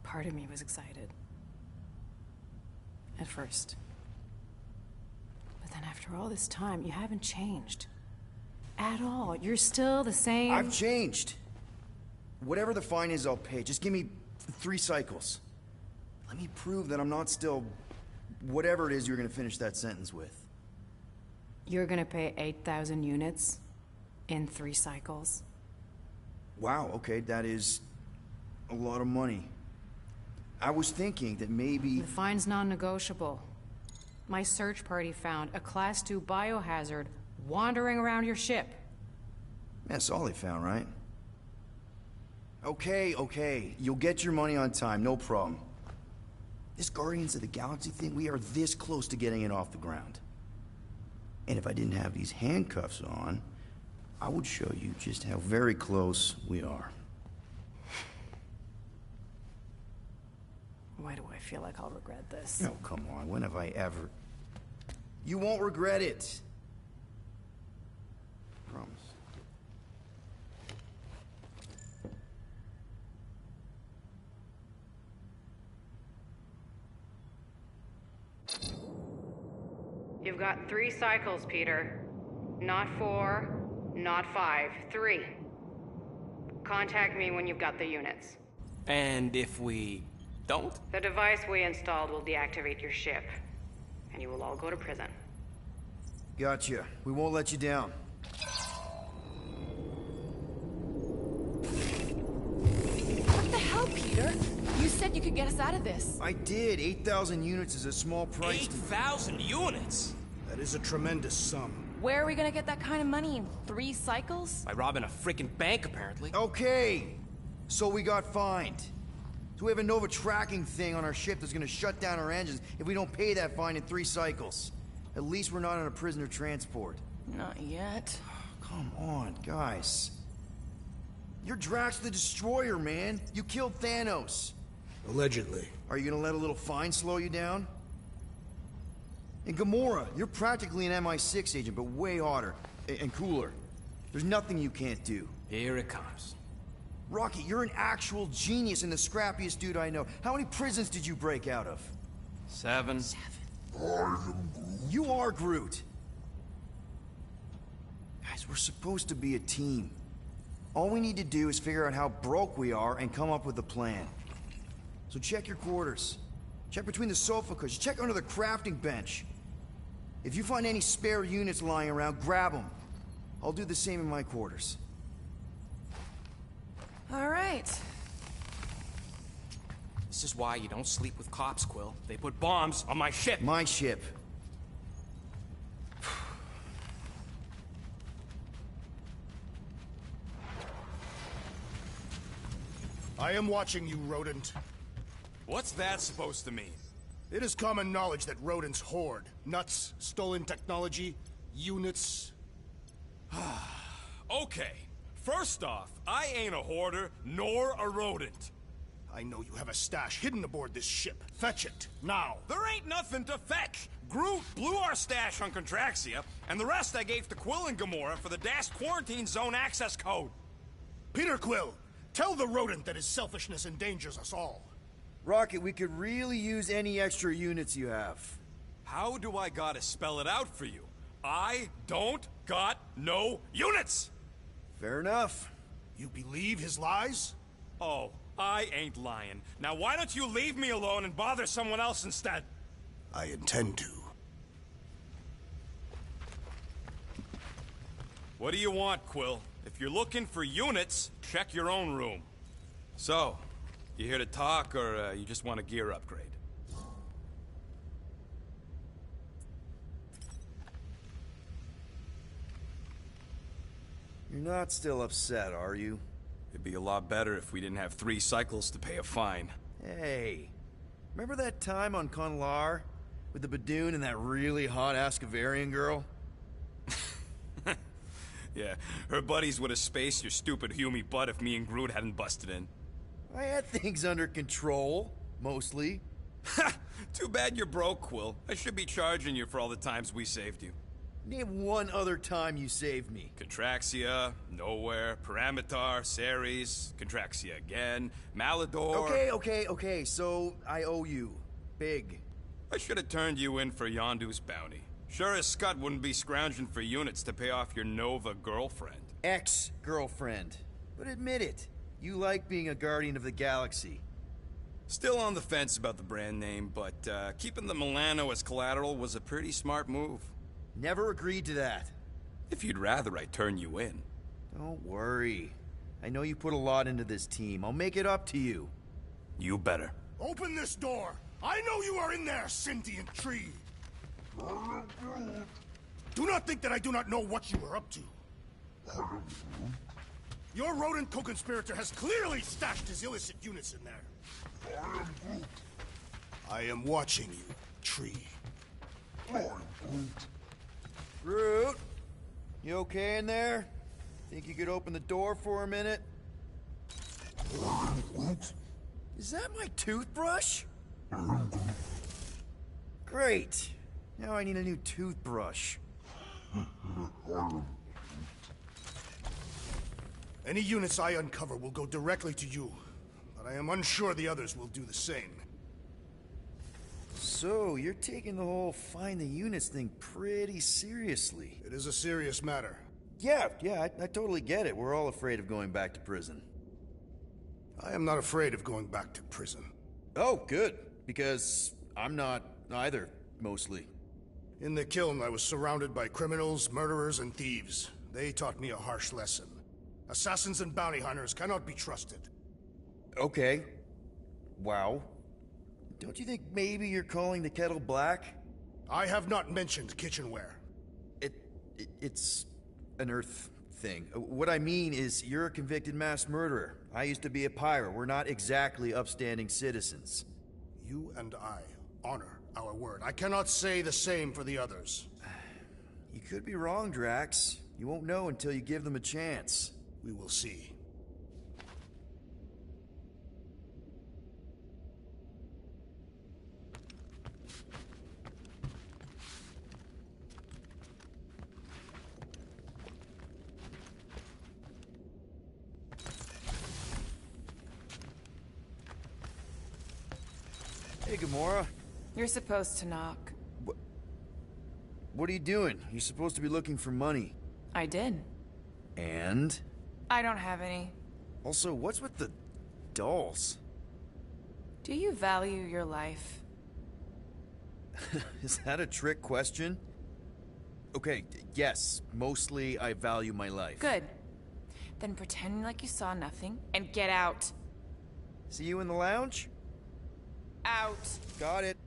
part of me was excited. At first. But then after all this time, you haven't changed. At all. You're still the same... I've changed. Whatever the fine is, I'll pay. Just give me 3 cycles. Let me prove that I'm not still... whatever it is you're gonna finish that sentence with. You're gonna pay 8,000 units in 3 cycles? Wow, okay, that is a lot of money. I was thinking that maybe... The fine's non-negotiable. My search party found a Class 2 biohazard wandering around your ship. That's all they found, right? Okay. You'll get your money on time, no problem. This Guardians of the Galaxy thing, we are this close to getting it off the ground. And if I didn't have these handcuffs on, I would show you just how very close we are. Why do I feel like I'll regret this? No, come on, when have I ever... You won't regret it. Promise. You've got 3 cycles, Peter. Not 4, not 5, 3. Contact me when you've got the units. And if we don't? The device we installed will deactivate your ship, and you will all go to prison. Gotcha. We won't let you down. What the hell, Peter? You said you could get us out of this. I did. 8,000 units is a small price. 8,000 units? That is a tremendous sum. Where are we gonna get that kind of money in 3 cycles? By robbing a freaking bank, apparently. Okay. So we got fined. So we have a Nova tracking thing on our ship that's gonna shut down our engines if we don't pay that fine in 3 cycles. At least we're not on a prisoner transport. Not yet. Come on, guys. You're Drax the Destroyer, man. You killed Thanos. Allegedly. Are you gonna let a little fine slow you down? And Gamora, you're practically an MI6 agent, but way hotter and cooler. There's nothing you can't do. Here it comes. Rocky, you're an actual genius and the scrappiest dude I know. How many prisons did you break out of? 7. You are Groot. Guys, we're supposed to be a team. All we need to do is figure out how broke we are and come up with a plan. So check your quarters. Check between the sofa cushions. Check under the crafting bench. If you find any spare units lying around, grab them. I'll do the same in my quarters. All right. This is why you don't sleep with cops, Quill. They put bombs on my ship. My ship. I am watching you, rodent. What's that supposed to mean? It is common knowledge that rodents hoard nuts, stolen technology, units. Okay. First off, I ain't a hoarder, nor a rodent. I know you have a stash hidden aboard this ship. Fetch it, now. There ain't nothing to fetch. Groot blew our stash on Contraxia, and the rest I gave to Quill and Gamora for the dashed quarantine zone access code. Peter Quill, tell the rodent that his selfishness endangers us all. Rocket, we could really use any extra units you have. How do I gotta spell it out for you? I don't got no units! Fair enough. You believe his lies? Oh, I ain't lying. Now why don't you leave me alone and bother someone else instead? I intend to. What do you want, Quill? If you're looking for units, check your own room. So, you here to talk, or you just want a gear upgrade? You're not still upset, are you? It'd be a lot better if we didn't have 3 cycles to pay a fine. Hey, remember that time on Conlar? With the Badoon and that really hot Ascavarian girl? Yeah, her buddies would have spaced your stupid Hume butt if me and Groot hadn't busted in. I had things under control, mostly. Ha! Too bad you're broke, Quill. I should be charging you for all the times we saved you. Name one other time you saved me. Contraxia, Nowhere, Paramitar, Ceres, Contraxia again, Malador... Okay, so I owe you. Big. I should have turned you in for Yondu's bounty. Sure as Scott wouldn't be scrounging for units to pay off your Nova girlfriend. Ex-girlfriend. But admit it, you like being a Guardian of the Galaxy. Still on the fence about the brand name, but keeping the Milano as collateral was a pretty smart move. Never agreed to that. If you'd rather I turn you in. Don't worry. I know you put a lot into this team. I'll make it up to you. You better. Open this door! I know you are in there, sentient tree! Do not think that I do not know what you are up to. Your rodent co-conspirator has clearly stashed his illicit units in there. I am watching you, tree. Groot! You okay in there? Think you could open the door for a minute? Is that my toothbrush? Great. Now I need a new toothbrush. Any units I uncover will go directly to you, but I am unsure the others will do the same. So, you're taking the whole find the units thing pretty seriously. It is a serious matter. Yeah, I totally get it. We're all afraid of going back to prison. I am not afraid of going back to prison. Oh, good. Because I'm not either, mostly. In the kiln, I was surrounded by criminals, murderers, and thieves. They taught me a harsh lesson. Assassins and bounty hunters cannot be trusted. Okay. Wow. Don't you think maybe you're calling the kettle black? I have not mentioned kitchenware. It's an Earth thing. What I mean is, you're a convicted mass murderer. I used to be a pirate. We're not exactly upstanding citizens. You and I honor our word. I cannot say the same for the others. You could be wrong, Drax. You won't know until you give them a chance. We will see. Hey, Gamora. You're supposed to knock. What are you doing? You're supposed to be looking for money. I did. And? I don't have any. Also, what's with the dolls? Do you value your life? Is that a trick question? Okay, yes. Mostly, I value my life. Good. Then pretend like you saw nothing and get out. See you in the lounge? Out. Got it.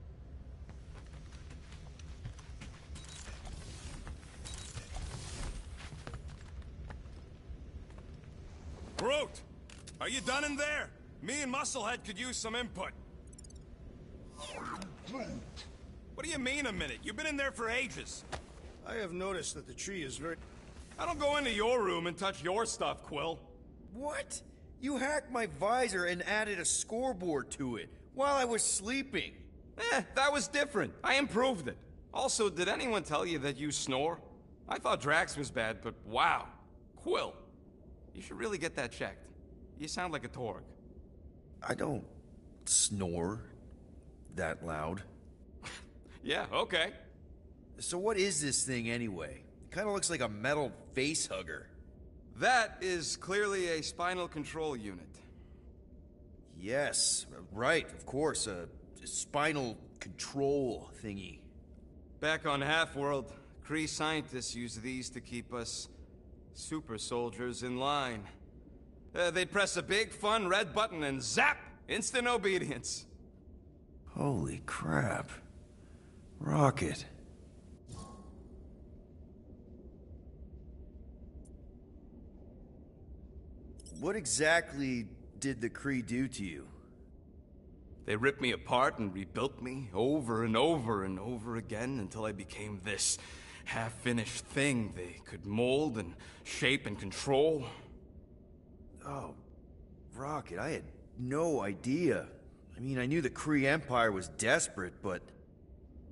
Groot! Are you done in there? Me and Musclehead could use some input. What do you mean a minute? You've been in there for ages. I have noticed that the tree is very... I don't go into your room and touch your stuff, Quill. What? You hacked my visor and added a scoreboard to it while I was sleeping. That was different. I improved it. Also, did anyone tell you that you snore? I thought Drax was bad, but wow. Quill. You should really get that checked. You sound like a Torg. I don't snore that loud. Yeah, okay. So what is this thing anyway? It kind of looks like a metal face hugger. That is clearly a spinal control unit. Yes, right, of course, a spinal control thingy. Back on Half-World, Kree scientists use these to keep us super soldiers in line. They'd press a big, fun red button and zap! Instant obedience. Holy crap. Rocket. What exactly did the Kree do to you? They ripped me apart and rebuilt me over and over and over again until I became this half-finished thing they could mold and shape and control. Oh, Rocket, I had no idea. I mean, I knew the Kree Empire was desperate, but...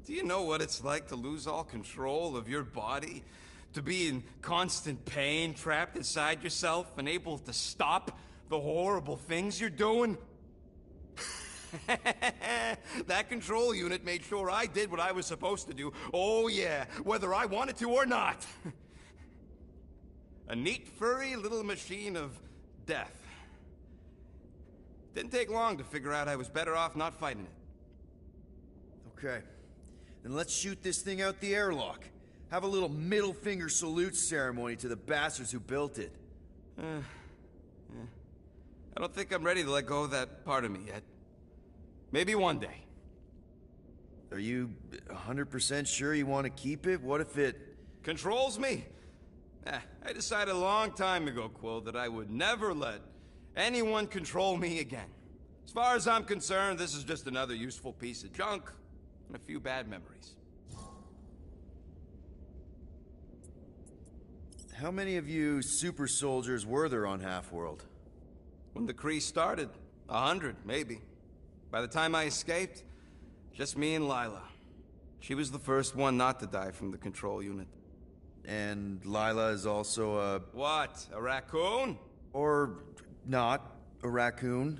Do you know what it's like to lose all control of your body? To be in constant pain, trapped inside yourself, unable to stop the horrible things you're doing? That control unit made sure I did what I was supposed to do. Oh yeah, whether I wanted to or not. A neat, furry little machine of death. Didn't take long to figure out I was better off not fighting it. Okay. Then let's shoot this thing out the airlock. Have a little middle finger salute ceremony to the bastards who built it. I don't think I'm ready to let go of that part of me yet. Maybe one day. Are you 100% sure you want to keep it? What if it... Controls me? I decided a long time ago, Quill, that I would never let anyone control me again. As far as I'm concerned, this is just another useful piece of junk and a few bad memories. How many of you super soldiers were there on Half-World? When the Kree started, 100, maybe. By the time I escaped, just me and Lila. She was the first one not to die from the control unit. And Lila is also a... What? A raccoon? Or not a raccoon?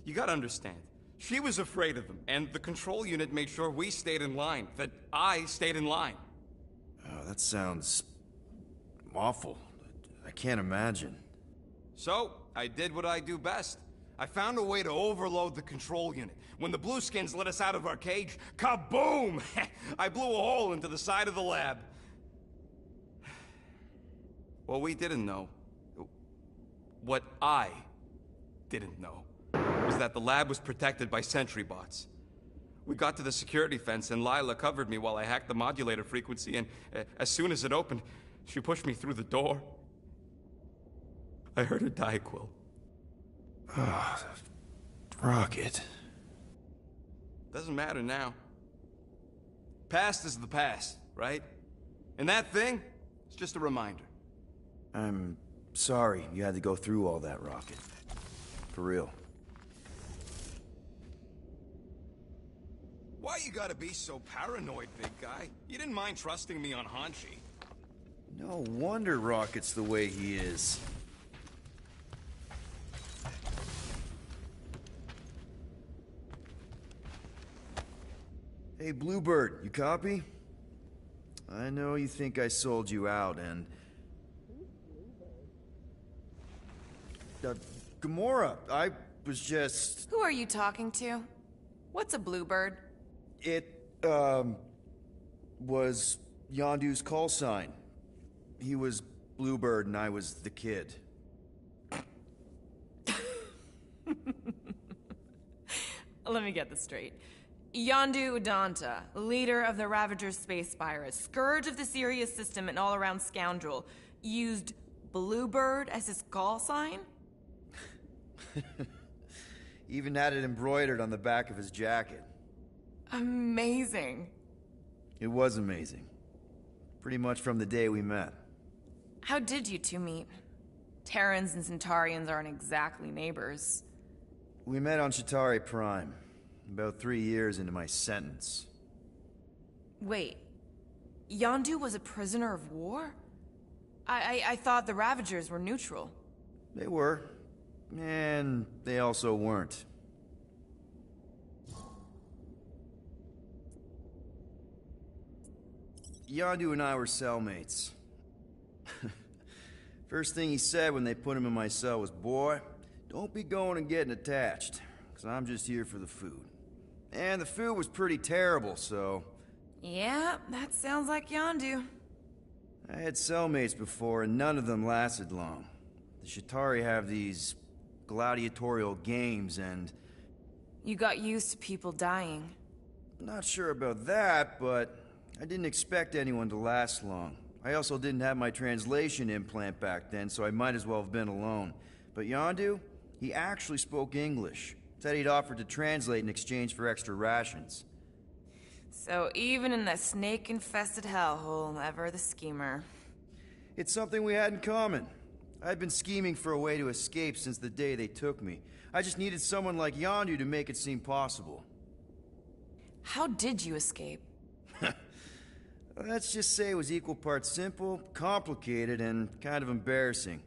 You gotta understand. She was afraid of them, and the control unit made sure we stayed in line. That I stayed in line. Oh, that sounds... awful. I can't imagine. So, I did what I do best. I found a way to overload the control unit. When the Blueskins let us out of our cage, kaboom! I blew a hole into the side of the lab. What we didn't know, what I didn't know, was that the lab was protected by sentry bots. We got to the security fence and Lila covered me while I hacked the modulator frequency, and as soon as it opened, she pushed me through the door. I heard her die, Quill. Ah, Rocket. Doesn't matter now. Past is the past, right? And that thing, it's just a reminder. I'm sorry you had to go through all that, Rocket. For real. Why you gotta be so paranoid, big guy? You didn't mind trusting me on Hanshi. No wonder Rocket's the way he is. Hey, Bluebird, you copy? I know you think I sold you out, and... Gamora, I was just... Who are you talking to? What's a bluebird? It, was Yondu's call sign. He was Bluebird and I was the kid. Let me get this straight. Yondu Udanta, leader of the Ravagers space virus, scourge of the Sirius system and all-around scoundrel, used Bluebird as his call sign? Even had it embroidered on the back of his jacket. Amazing. It was amazing. Pretty much from the day we met. How did you two meet? Terrans and Centaurians aren't exactly neighbors. We met on Chitauri Prime, about 3 years into my sentence. Wait, Yondu was a prisoner of war? I thought the Ravagers were neutral. They were. And they also weren't. Yondu and I were cellmates. First thing he said when they put him in my cell was, "Boy, don't be going and getting attached, because I'm just here for the food." And the food was pretty terrible, so... Yeah, that sounds like Yondu. I had cellmates before, and none of them lasted long. The Chitauri have these gladiatorial games, and... You got used to people dying. Not sure about that, but I didn't expect anyone to last long. I also didn't have my translation implant back then, so I might as well have been alone. But Yondu, he actually spoke English. Said he'd offered to translate in exchange for extra rations. So even in that snake-infested hellhole, ever the schemer. It's something we had in common. I'd been scheming for a way to escape since the day they took me. I just needed someone like Yondu to make it seem possible. How did you escape? Let's just say it was equal parts simple, complicated, and kind of embarrassing.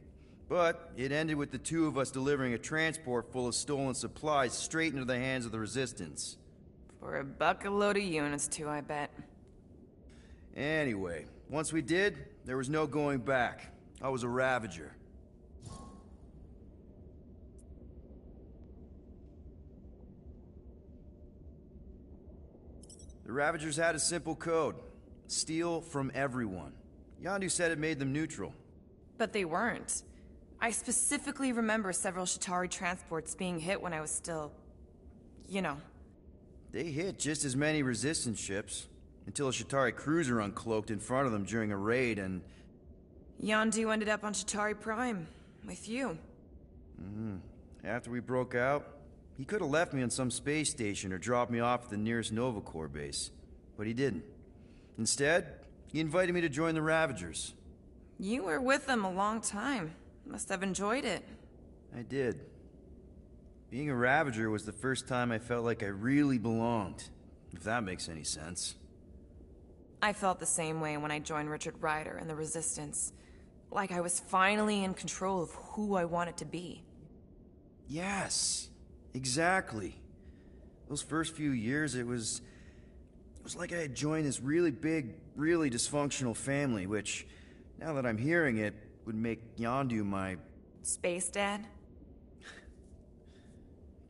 But it ended with the two of us delivering a transport full of stolen supplies straight into the hands of the Resistance. For a bucket load of units too, I bet. Anyway, once we did, there was no going back. I was a Ravager. The Ravagers had a simple code. Steal from everyone. Yondu said it made them neutral. But they weren't. I specifically remember several Shatari transports being hit when I was still... you know. They hit just as many resistance ships, until a Shatari cruiser uncloaked in front of them during a raid and... Yondu ended up on Shatari Prime, with you. After we broke out, he could have left me on some space station or dropped me off at the nearest Nova Corps base. But he didn't. Instead, he invited me to join the Ravagers. You were with them a long time. Must have enjoyed it. I did. Being a Ravager was the first time I felt like I really belonged, if that makes any sense. I felt the same way when I joined Richard Ryder and the Resistance. Like I was finally in control of who I wanted to be. Yes, exactly. Those first few years, it was like I had joined this really big, really dysfunctional family, which, now that I'm hearing it, would make Yondu my... Space Dad?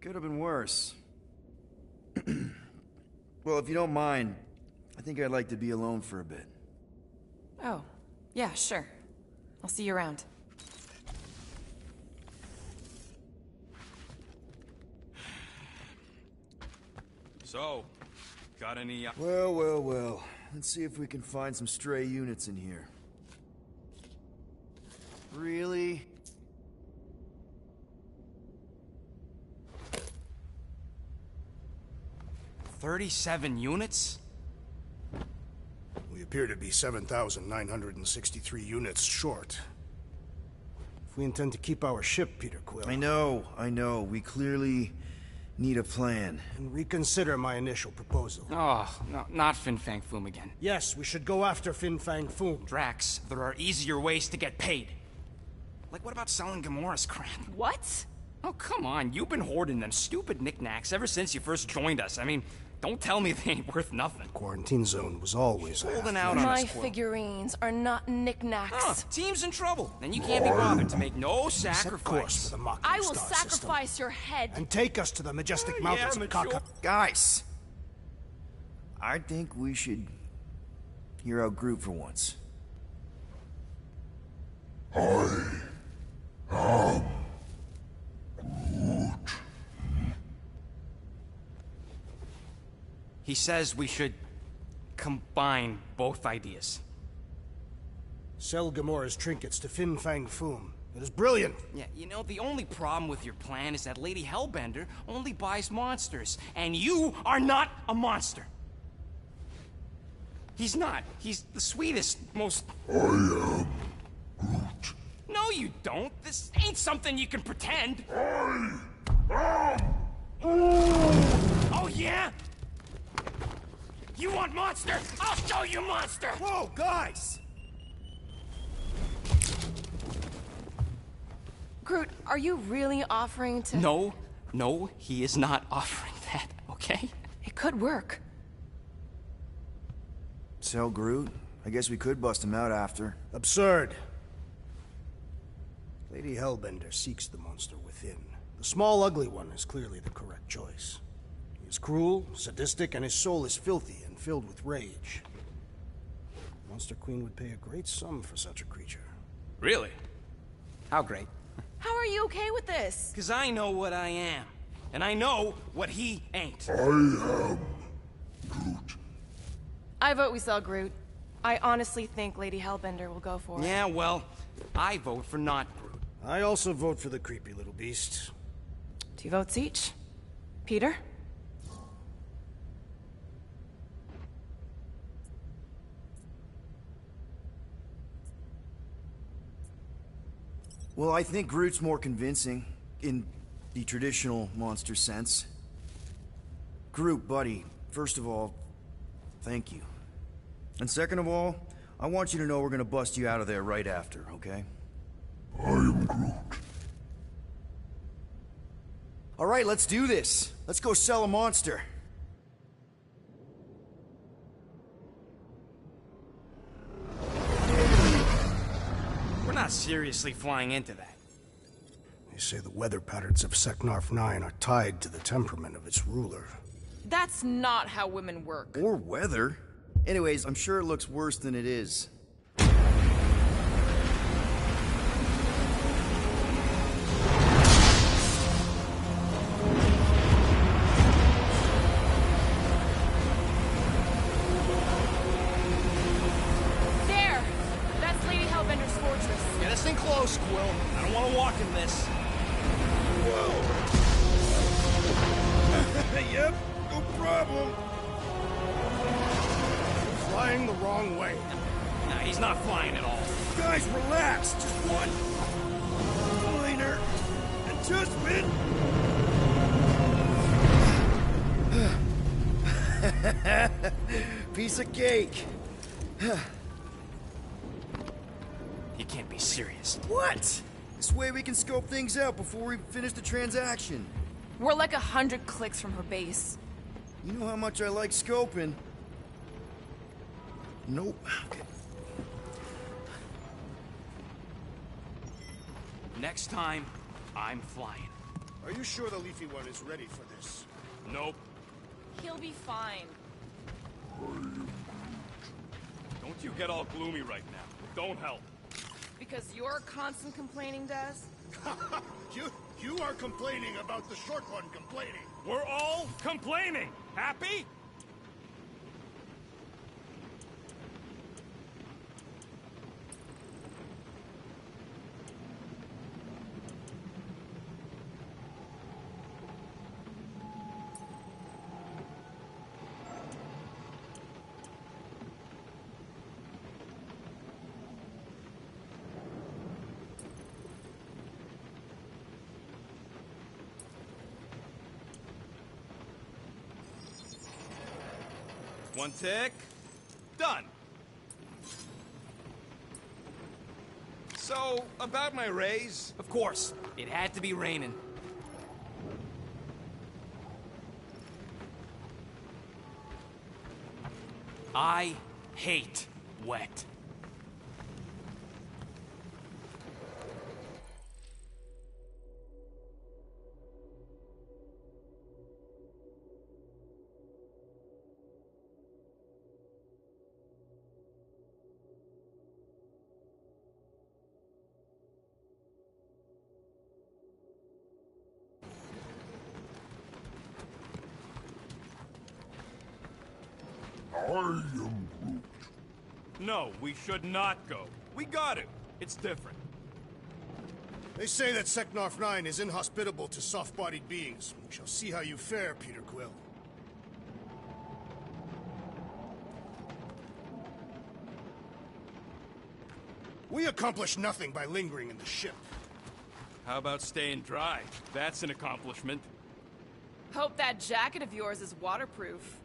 Could have been worse. Well, if you don't mind, I think I'd like to be alone for a bit. Oh, yeah, sure. I'll see you around. So, got any... Well. Let's see if we can find some stray units in here. Really? $37 units? We appear to be 7,963 units short. If we intend to keep our ship, Peter Quill... I know. We clearly need a plan. And reconsider my initial proposal. Oh, no, not Fin Fang Foom again. Yes, we should go after Fin Fang Foom. Drax, there are easier ways to get paid. Like, what about selling Gamora's crap? What? Oh, come on. You've been hoarding them stupid knickknacks ever since you first joined us. I mean, don't tell me they ain't worth nothing. Quarantine zone was always holding out on My us, Quill. figurines are not knickknacks. Team's in trouble, and you can't be bothered to make no sacrifice. For the Mocking I will Star sacrifice system. your head. And take us to the majestic mountains of Kaka. Guys! I think we should hear out Groot for once. He says we should combine both ideas. Sell Gamora's trinkets to Fin Fang Foom. It is brilliant. Yeah, you know, the only problem with your plan is that Lady Hellbender only buys monsters, and you are not a monster. He's not. He's the sweetest, most... I am Groot. No, you don't. This ain't something you can pretend. I am... Oh, yeah? You want monster? I'll show you monster! Whoa, guys! Groot, are you really offering to... No, he is not offering that, okay? It could work. Sell Groot? I guess we could bust him out after. Absurd. Lady Hellbender seeks the monster within. The small, ugly one is clearly the correct choice. He is cruel, sadistic, and his soul is filthy and filled with rage. Monster Queen would pay a great sum for such a creature. Really? How great? How are you okay with this? Because I know what I am. And I know what he ain't. I am Groot. I vote we sell Groot. I honestly think Lady Hellbender will go for it. Yeah, well, I vote for not Groot. I also vote for the creepy little beast. 2 votes each. Peter? Well, I think Groot's more convincing, in the traditional monster sense. Groot, buddy, first of all, thank you. And second of all, I want you to know we're gonna bust you out of there right after, okay? I am Groot. Alright, let's do this. Let's go sell a monster. We're not seriously flying into that. They say the weather patterns of Seknarf 9 are tied to the temperament of its ruler. That's not how women work. Or weather. Anyways, I'm sure it looks worse than it is. wrong way. Nah, he's not flying at all. Guys, relax. Just one minor adjustment. Piece of cake. You can't be serious. What? This way we can scope things out before we finish the transaction. We're like 100 clicks from her base. You know how much I like scoping. Nope. Okay. Next time, I'm flying. Are you sure the Leafy one is ready for this? Nope. He'll be fine. Don't you get all gloomy right now. Don't help. Because your constant complaining does? You are complaining about the short one complaining. We're all complaining. Happy? One tick. Done. So, about my raise? Of course. It had to be raining. I hate wet. I am Groot. No, we should not go. We got to. It's different. They say that Seknarf 9 is inhospitable to soft-bodied beings. We shall see how you fare, Peter Quill. We accomplish nothing by lingering in the ship. How about staying dry? That's an accomplishment. Hope that jacket of yours is waterproof.